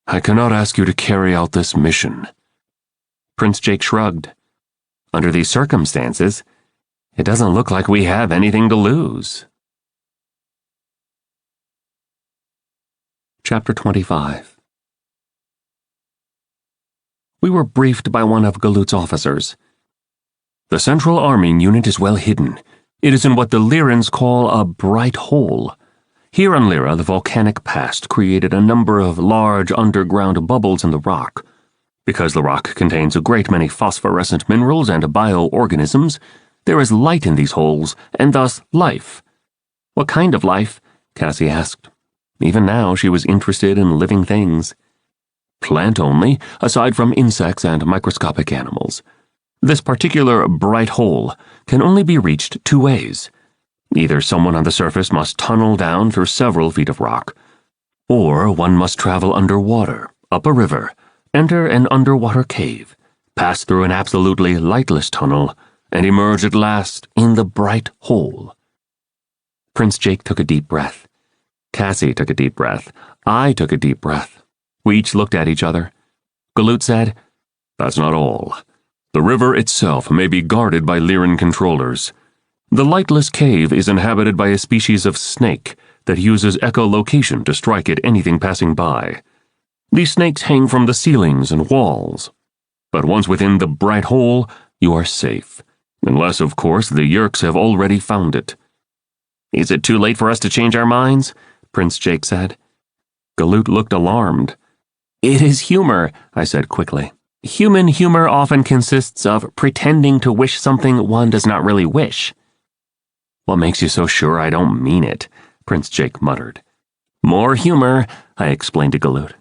I cannot ask you to carry out this mission. Prince Jake shrugged. Under these circumstances, it doesn't look like we have anything to lose. Chapter 25. We were briefed by one of Galut's officers. The Central Arming Unit is well hidden. It is in what the Lyrans call a bright hole. Here on Lyra, the volcanic past created a number of large underground bubbles in the rock. Because the rock contains a great many phosphorescent minerals and bioorganisms, there is light in these holes, and thus life. What kind of life? Cassie asked. Even now, she was interested in living things. Plant only, aside from insects and microscopic animals. This particular bright hole can only be reached two ways. Either someone on the surface must tunnel down through several feet of rock, or one must travel underwater, up a river, enter an underwater cave, pass through an absolutely lightless tunnel, and emerge at last in the bright hole. Prince Jake took a deep breath. Cassie took a deep breath. I took a deep breath. We each looked at each other. Galut said, "That's not all. The river itself may be guarded by Lyran controllers. The lightless cave is inhabited by a species of snake that uses echolocation to strike at anything passing by. These snakes hang from the ceilings and walls. But once within the bright hole, you are safe. Unless, of course, the Yeerks have already found it." "Is it too late for us to change our minds?" Prince Jake said. Galut looked alarmed. "It is humor," I said quickly. "Human humor often consists of pretending to wish something one does not really wish." "What makes you so sure I don't mean it?" Prince Jake muttered. "More humor," I explained to Galut.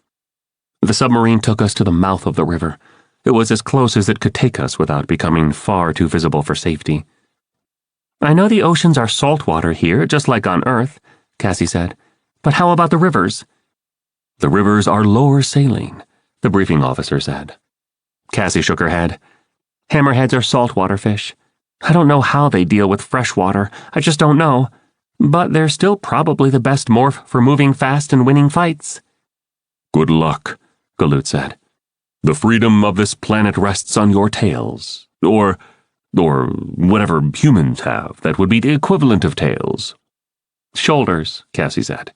The submarine took us to the mouth of the river. It was as close as it could take us without becoming far too visible for safety. "I know the oceans are salt water here, just like on Earth," Cassie said. "But how about the rivers?" "The rivers are lower saline," the briefing officer said. Cassie shook her head. "Hammerheads are saltwater fish. I don't know how they deal with fresh water. I just don't know. But they're still probably the best morph for moving fast and winning fights." "Good luck," Galut said. "The freedom of this planet rests on your tails. Or whatever humans have that would be the equivalent of tails." "Shoulders," Cassie said.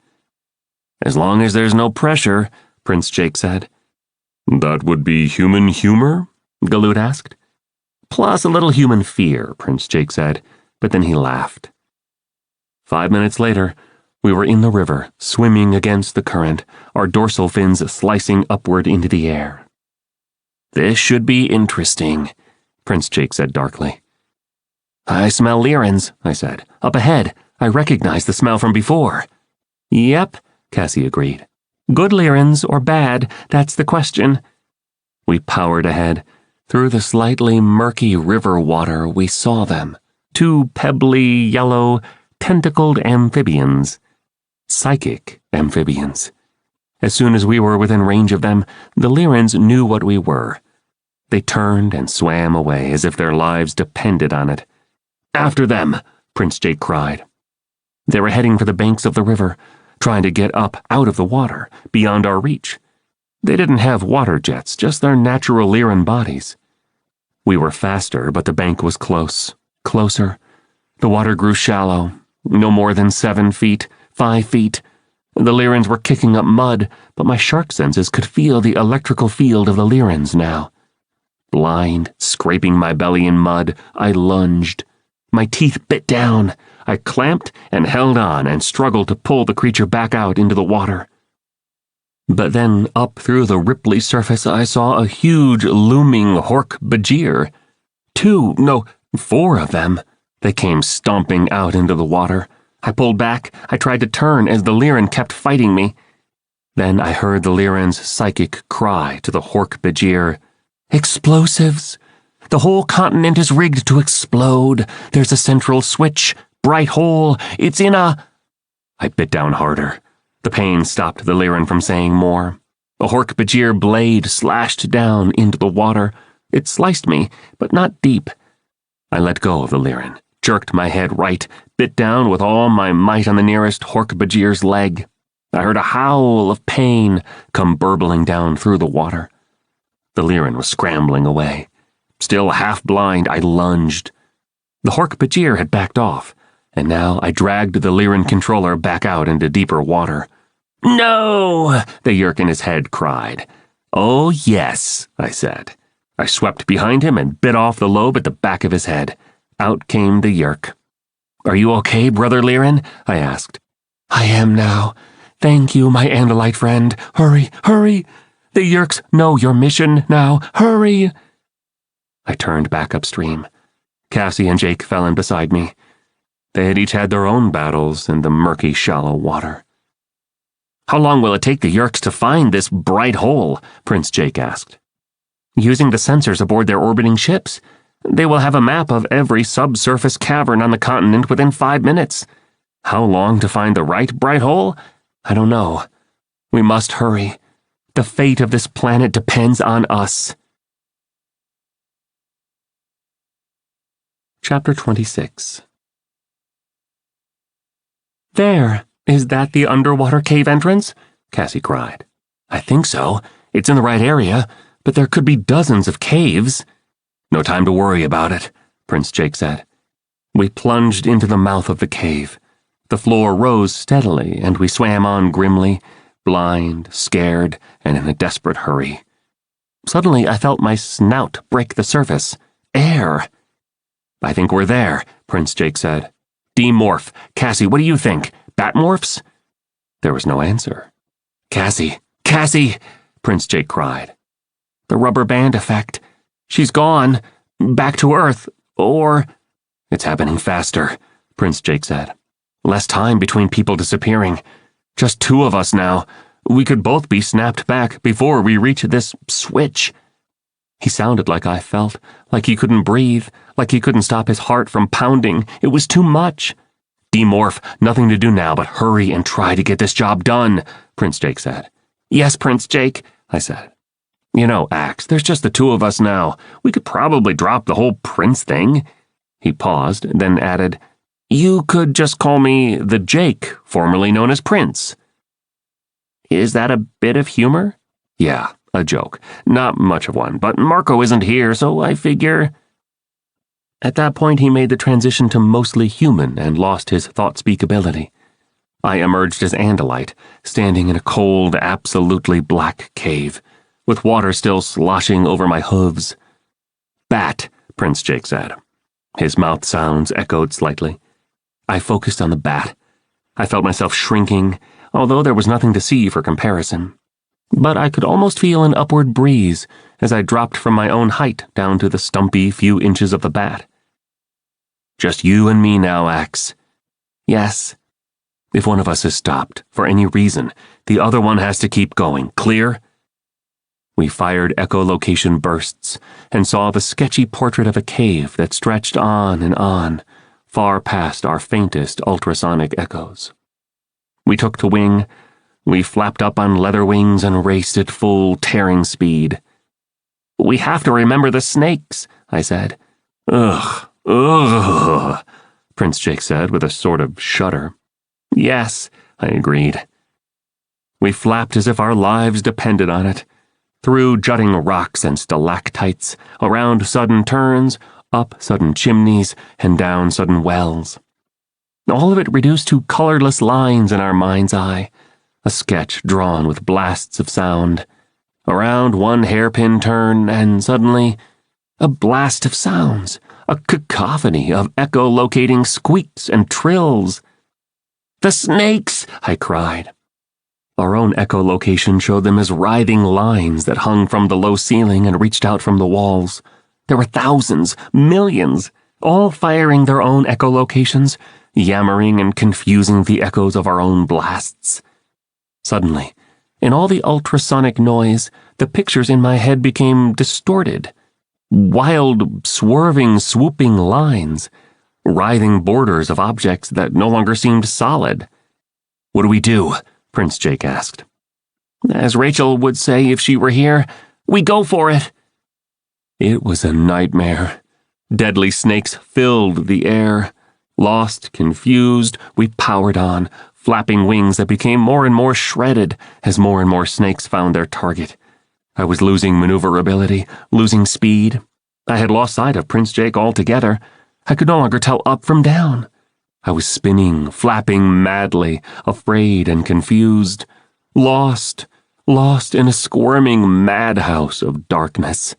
"As long as there's no pressure," Prince Jake said. "That would be human humor?" Galut asked. "Plus a little human fear," Prince Jake said, but then he laughed. 5 minutes later, we were in the river, swimming against the current, our dorsal fins slicing upward into the air. "This should be interesting," Prince Jake said darkly. "I smell Lyrans," I said. "Up ahead. I recognize the smell from before." "Yep," Cassie agreed. "Good Lyrans or bad, that's the question." We powered ahead. Through the slightly murky river water, we saw them. 2 pebbly, yellow, tentacled amphibians. Psychic amphibians. As soon as we were within range of them, the Lyrans knew what we were. They turned and swam away as if their lives depended on it. "After them!" Prince Jake cried. They were heading for the banks of the river, trying to get up out of the water, beyond our reach. They didn't have water jets, just their natural Lyran bodies. We were faster, but the bank was close. Closer. The water grew shallow, no more than 7 feet, 5 feet. The Lyrans were kicking up mud, but my shark senses could feel the electrical field of the Lyrans now. Blind, scraping my belly in mud, I lunged. My teeth bit down. I clamped and held on and struggled to pull the creature back out into the water. But then, up through the ripply surface, I saw a huge, looming Hork-Bajir. 4 of them. They came stomping out into the water. I pulled back. I tried to turn as the Lyran kept fighting me. Then I heard the Lyran's psychic cry to the Hork-Bajir. "Explosives! The whole continent is rigged to explode. There's a central switch. Bright hole. It's in a—" I bit down harder. The pain stopped the Lyran from saying more. A Hork-Bajir blade slashed down into the water. It sliced me, but not deep. I let go of the Lyran, jerked my head right, bit down with all my might on the nearest Hork-Bajir's leg. I heard a howl of pain come burbling down through the water. The Lyran was scrambling away. Still half blind, I lunged. The Hork-Bajir had backed off, and now I dragged the Lyran controller back out into deeper water. "No!" the Yeerk in his head cried. "Oh, yes," I said. I swept behind him and bit off the lobe at the back of his head. Out came the Yeerk. "Are you okay, Brother Lirin?" I asked. "I am now. Thank you, my Andalite friend. Hurry, hurry! The Yeerks know your mission now. Hurry!" I turned back upstream. Cassie and Jake fell in beside me. They had each had their own battles in the murky, shallow water. "How long will it take the Yeerks to find this bright hole?" Prince Jake asked. "Using the sensors aboard their orbiting ships. They will have a map of every subsurface cavern on the continent within 5 minutes. How long to find the right bright hole? I don't know. We must hurry. The fate of this planet depends on us." Chapter 26. "There! Is that the underwater cave entrance?" Cassie cried. "I think so. It's in the right area, but there could be dozens of caves." "No time to worry about it," Prince Jake said. We plunged into the mouth of the cave. The floor rose steadily, and we swam on grimly, blind, scared, and in a desperate hurry. Suddenly I felt my snout break the surface. Air! "I think we're there," Prince Jake said. "Demorph. Cassie, what do you think? Batmorphs?" There was no answer. "Cassie! Cassie!" Prince Jake cried. "The rubber band effect. She's gone. Back to Earth. Or—" "It's happening faster," Prince Jake said. "Less time between people disappearing. Just 2 of us now. We could both be snapped back before we reach this switch." He sounded like I felt, like he couldn't breathe, like he couldn't stop his heart from pounding. It was too much. "Demorph, nothing to do now but hurry and try to get this job done," Prince Jake said. "Yes, Prince Jake," I said. "You know, Axe, there's just the 2 of us now. We could probably drop the whole prince thing." He paused, then added, "You could just call me the Jake, formerly known as Prince." "Is that a bit of humor?" "Yeah, a joke. Not much of one, but Marco isn't here, so I figure—" At that point he made the transition to mostly human and lost his thought-speak ability. I emerged as Andalite, standing in a cold, absolutely black cave, with water still sloshing over my hooves. "Bat," Prince Jake said. His mouth sounds echoed slightly. I focused on the bat. I felt myself shrinking, although there was nothing to see for comparison. But I could almost feel an upward breeze as I dropped from my own height down to the stumpy few inches of the bat. "Just you and me now, Axe." "Yes." "If one of us is stopped, for any reason, the other one has to keep going. Clear?" We fired echolocation bursts and saw the sketchy portrait of a cave that stretched on, far past our faintest ultrasonic echoes. We took to wing. We flapped up on leather wings and raced at full tearing speed. "We have to remember the snakes," I said. Ugh, Prince Jake said with a sort of shudder. "Yes," I agreed. We flapped as if our lives depended on it, through jutting rocks and stalactites, around sudden turns, up sudden chimneys, and down sudden wells. All of it reduced to colorless lines in our mind's eye, a sketch drawn with blasts of sound. Around one hairpin turn, and suddenly, a blast of sounds, a cacophony of echolocating squeaks and trills. "The snakes!" I cried. Our own echolocation showed them as writhing lines that hung from the low ceiling and reached out from the walls. There were thousands, millions, all firing their own echolocations, yammering and confusing the echoes of our own blasts. Suddenly, in all the ultrasonic noise, the pictures in my head became distorted. Wild, swerving, swooping lines, writhing borders of objects that no longer seemed solid. "What do we do?" Prince Jake asked. "As Rachel would say if she were here, we go for it." It was a nightmare. Deadly snakes filled the air. Lost, confused, we powered on, flapping wings that became more and more shredded as more and more snakes found their target. I was losing maneuverability, losing speed. I had lost sight of Prince Jake altogether. I could no longer tell up from down. I was spinning, flapping madly, afraid and confused. Lost, lost in a squirming madhouse of darkness.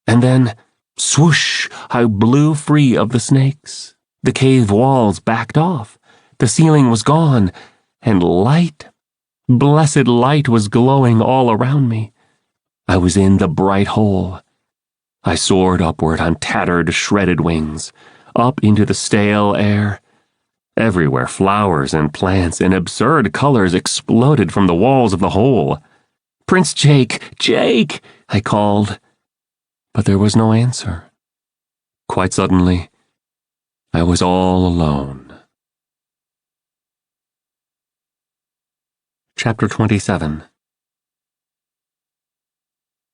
And then, swoosh, I blew free of the snakes. The cave walls backed off. The ceiling was gone, and light, blessed light, was glowing all around me. I was in the bright hole. I soared upward on tattered, shredded wings, up into the stale air. Everywhere flowers and plants in absurd colors exploded from the walls of the hole. "Prince Jake! Jake!" I called. But there was no answer. Quite suddenly, I was all alone. Chapter 27.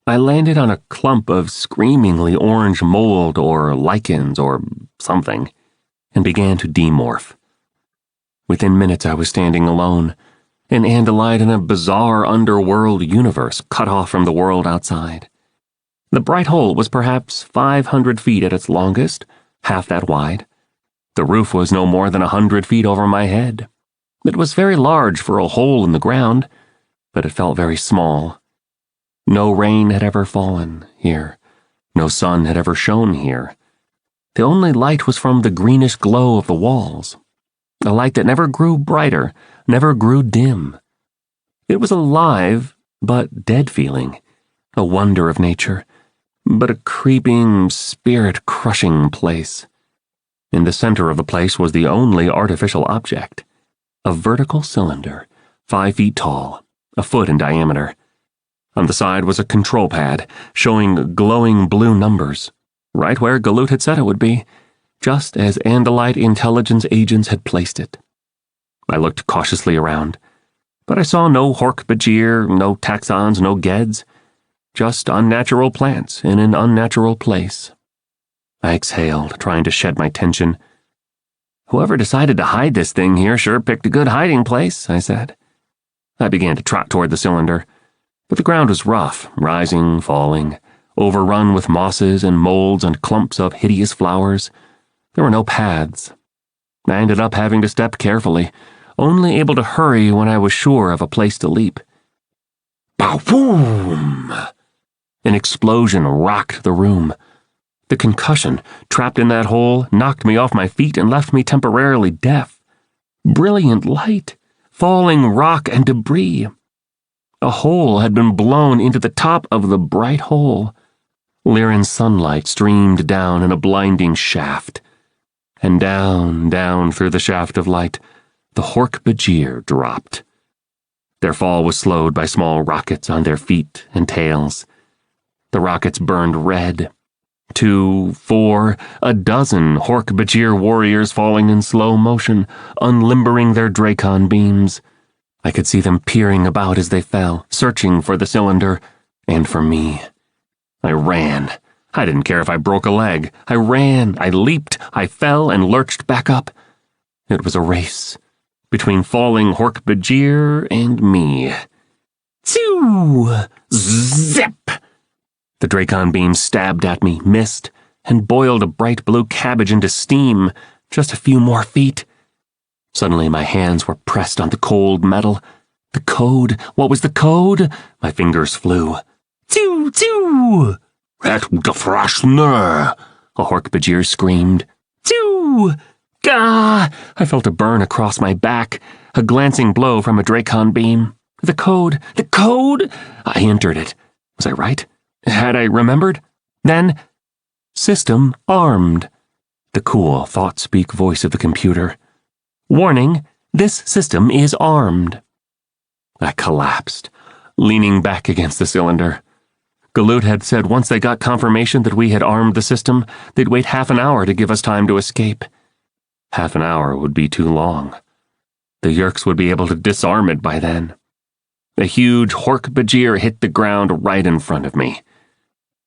I landed on a clump of screamingly orange mold or lichens or something, and began to demorph. Within minutes I was standing alone, an andalite in a bizarre underworld universe cut off from the world outside. The bright hole was perhaps 500 feet at its longest, half that wide. The roof was no more than 100 feet over my head. It was very large for a hole in the ground, but it felt very small. No rain had ever fallen here. No sun had ever shone here. The only light was from the greenish glow of the walls, a light that never grew brighter, never grew dim. It was alive, but dead feeling, a wonder of nature, but a creeping, spirit-crushing place. In the center of the place was the only artificial object, a vertical cylinder, 5 feet tall, a foot in diameter. On the side was a control pad, showing glowing blue numbers, right where Galoot had said it would be, just as Andalite intelligence agents had placed it. I looked cautiously around, but I saw no Hork-Bajir, no taxons, no geds, just unnatural plants in an unnatural place. I exhaled, trying to shed my tension. "Whoever decided to hide this thing here sure picked a good hiding place," I said. I began to trot toward the cylinder, but the ground was rough, rising, falling, overrun with mosses and molds and clumps of hideous flowers. There were no paths. I ended up having to step carefully, only able to hurry when I was sure of a place to leap. Boom! An explosion rocked the room. The concussion, trapped in that hole, knocked me off my feet and left me temporarily deaf. Brilliant light, falling rock and debris. A hole had been blown into the top of the bright hole. Lyran's sunlight streamed down in a blinding shaft. And down, down through the shaft of light, the Hork-Bajir dropped. Their fall was slowed by small rockets on their feet and tails. The rockets burned red. 2, 4, a dozen Hork-Bajir warriors falling in slow motion, unlimbering their Dracon beams. I could see them peering about as they fell, searching for the cylinder, and for me. I ran. I didn't care if I broke a leg. I ran, I leaped, I fell and lurched back up. It was a race between falling Hork-Bajir and me. Tsew! Zip! The Dracon beam stabbed at me, missed, and boiled a bright blue cabbage into steam. Just a few more feet. Suddenly my hands were pressed on the cold metal. The code. What was the code? My fingers flew. Tsew! Tsew! "Et gefrashner!" a Hork-Bajir screamed. Tsew! Gah! I felt a burn across my back, a glancing blow from a Dracon beam. The code! The code! I entered it. Was I right? Had I remembered? Then, system armed. The cool, thought-speak voice of the computer. Warning, this system is armed. I collapsed, leaning back against the cylinder. Galoot had said once they got confirmation that we had armed the system, they'd wait half an hour to give us time to escape. Half an hour would be too long. The Yeerks would be able to disarm it by then. A huge Hork-Bajir hit the ground right in front of me.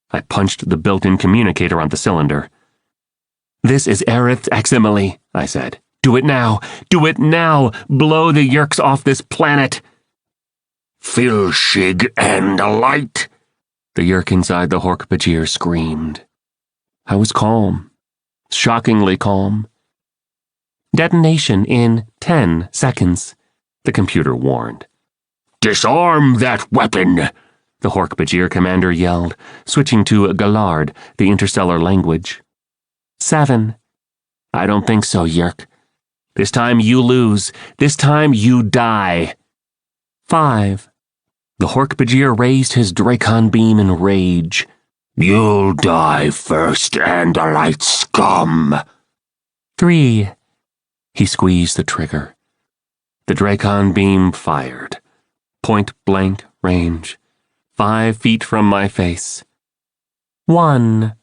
I punched the built-in communicator on the cylinder. "This is Aerith Aximile," I said. "Do it now! Do it now! Blow the Yeerks off this planet!" "Filshig and light!" the Yeerk inside the Hork-Bajir screamed. I was calm. Shockingly calm. "Detonation in 10 seconds," the computer warned. Disarm that weapon! The Hork-Bajir commander yelled, switching to Gaillard, the interstellar language. 7. I don't think so, Yeerk. This time you lose. This time you die. 5. The Hork-Bajir raised his Dracon beam in rage. You'll die first, Andalite scum! 3. He squeezed the trigger. The Dracon beam fired. Point-blank range. 5 feet from my face. 1.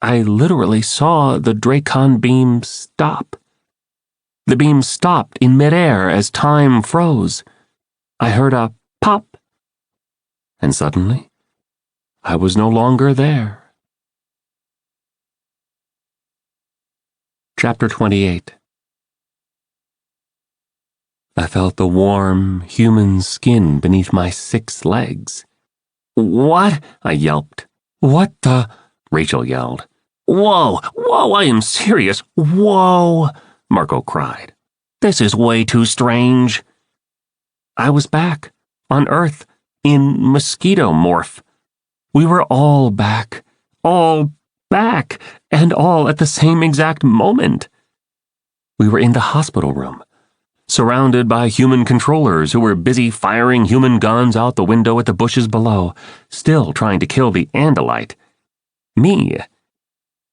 I literally saw the Dracon beam stop. The beam stopped in midair as time froze. I heard a pop. And suddenly, I was no longer there. Chapter 28. I felt the warm, human skin beneath my 6 legs. What? I yelped. What the? Rachel yelled. Whoa, I am serious. Whoa, Marco cried. This is way too strange. I was back, on Earth, in mosquito morph. We were all back, and all at the same exact moment. We were in the hospital room, surrounded by human controllers who were busy firing human guns out the window at the bushes below, still trying to kill the Andalite. Me.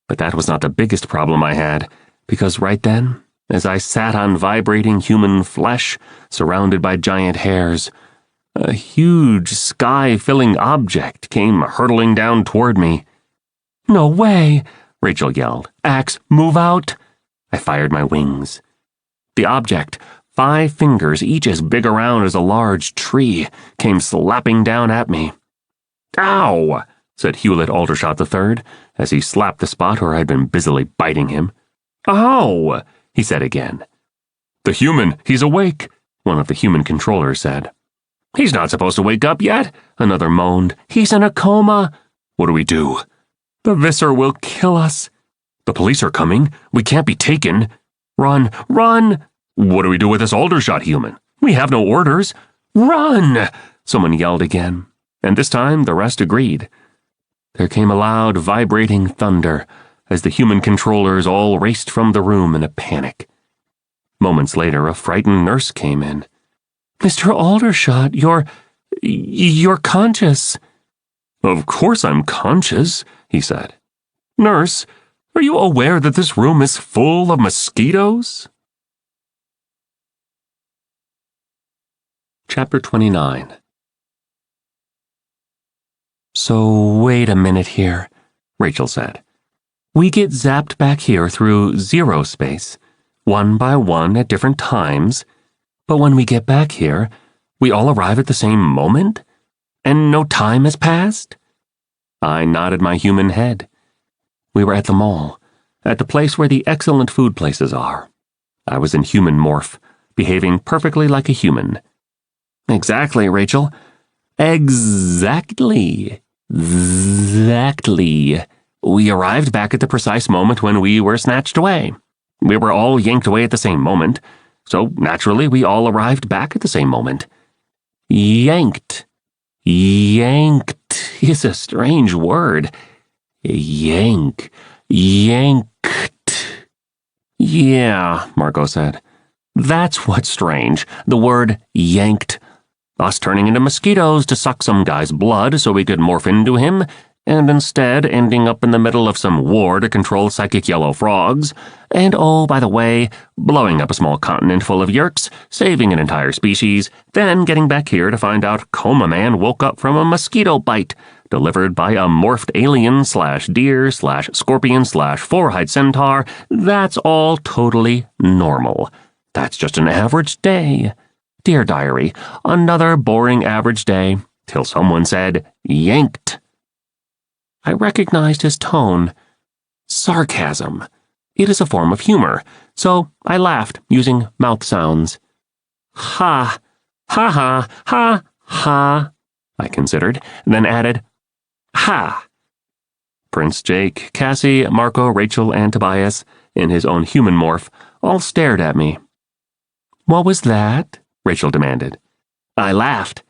But that was not the biggest problem I had, because right then, as I sat on vibrating human flesh, surrounded by giant hairs, a huge sky-filling object came hurtling down toward me. No way, Rachel yelled. Axe, move out. I fired my wings. The object, 5 fingers each as big around as a large tree, came slapping down at me. Ow! Said Hewlett Aldershot III, as he slapped the spot where I'd been busily biting him. Ow! He said again. The human, he's awake, one of the human controllers said. He's not supposed to wake up yet, another moaned. He's in a coma. What do we do? The Visser will kill us. The police are coming. We can't be taken. Run, run! What do we do with this Aldershot human? We have no orders. Run! Someone yelled again, and this time the rest agreed. There came a loud, vibrating thunder as the human controllers all raced from the room in a panic. Moments later, a frightened nurse came in. Mr. Aldershot, you're conscious. Of course I'm conscious, he said. Nurse, are you aware that this room is full of mosquitoes? Chapter 29. So wait a minute here, Rachel said. We get zapped back here through zero space, one by one at different times, but when we get back here, we all arrive at the same moment, and no time has passed? I nodded my human head. We were at the mall, at the place where the excellent food places are. I was in human morph, behaving perfectly like a human. Exactly, Rachel. Exactly. We arrived back at the precise moment when we were snatched away. We were all yanked away at the same moment, so naturally we all arrived back at the same moment. Yanked. Yanked is a strange word. Yanked. Yeah, Marco said. That's what's strange, the word yanked. Us turning into mosquitoes to suck some guy's blood so we could morph into him, and instead ending up in the middle of some war to control psychic yellow frogs, and oh, by the way, blowing up a small continent full of Yeerks, saving an entire species, then getting back here to find out Coma Man woke up from a mosquito bite, delivered by a morphed alien/deer/scorpion/four-eyed centaur. That's all totally normal. That's just an average day. Dear Diary, another boring average day, till someone said, yanked. I recognized his tone. Sarcasm. It is a form of humor, so I laughed, using mouth sounds. Ha, ha ha, ha, ha, I considered, then added, ha. Prince Jake, Cassie, Marco, Rachel, and Tobias, in his own human morph, all stared at me. What was that? Rachel demanded. I laughed.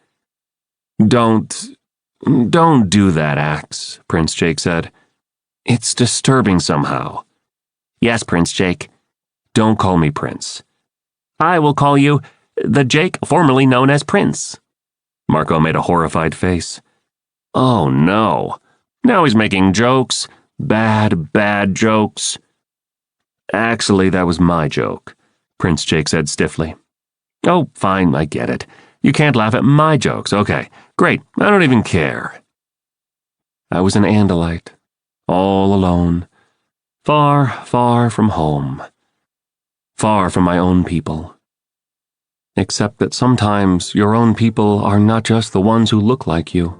Don't do that, Axe, Prince Jake said. It's disturbing somehow. Yes, Prince Jake. Don't call me Prince. I will call you the Jake formerly known as Prince. Marco made a horrified face. Oh no. Now he's making jokes. Bad jokes. Actually, that was my joke, Prince Jake said stiffly. Oh, fine, I get it. You can't laugh at my jokes. Okay, great. I don't even care. I was an Andalite, all alone, far, far from home, far from my own people. Except that sometimes your own people are not just the ones who look like you.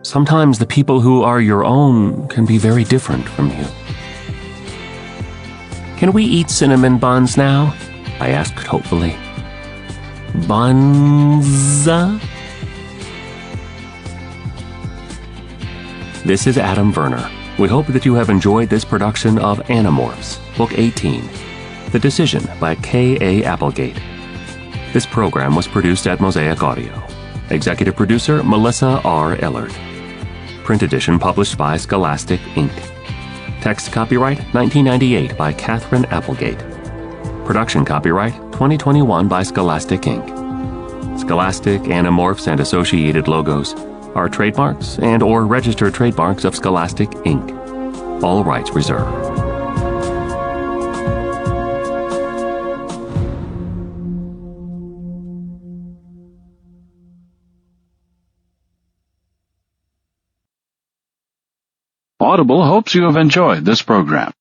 Sometimes the people who are your own can be very different from you. Can we eat cinnamon buns now? I asked hopefully. Buns? This is Adam Verner. We hope that you have enjoyed this production of Animorphs, Book 18, The Decision by K.A. Applegate. This program was produced at Mosaic Audio. Executive producer Melissa R. Ellard. Print edition published by Scholastic, Inc. Text copyright 1998 by Katherine Applegate. Production copyright 2021 by Scholastic, Inc. Scholastic, Animorphs, and associated logos are trademarks and/or registered trademarks of Scholastic, Inc. All rights reserved. Audible hopes you have enjoyed this program.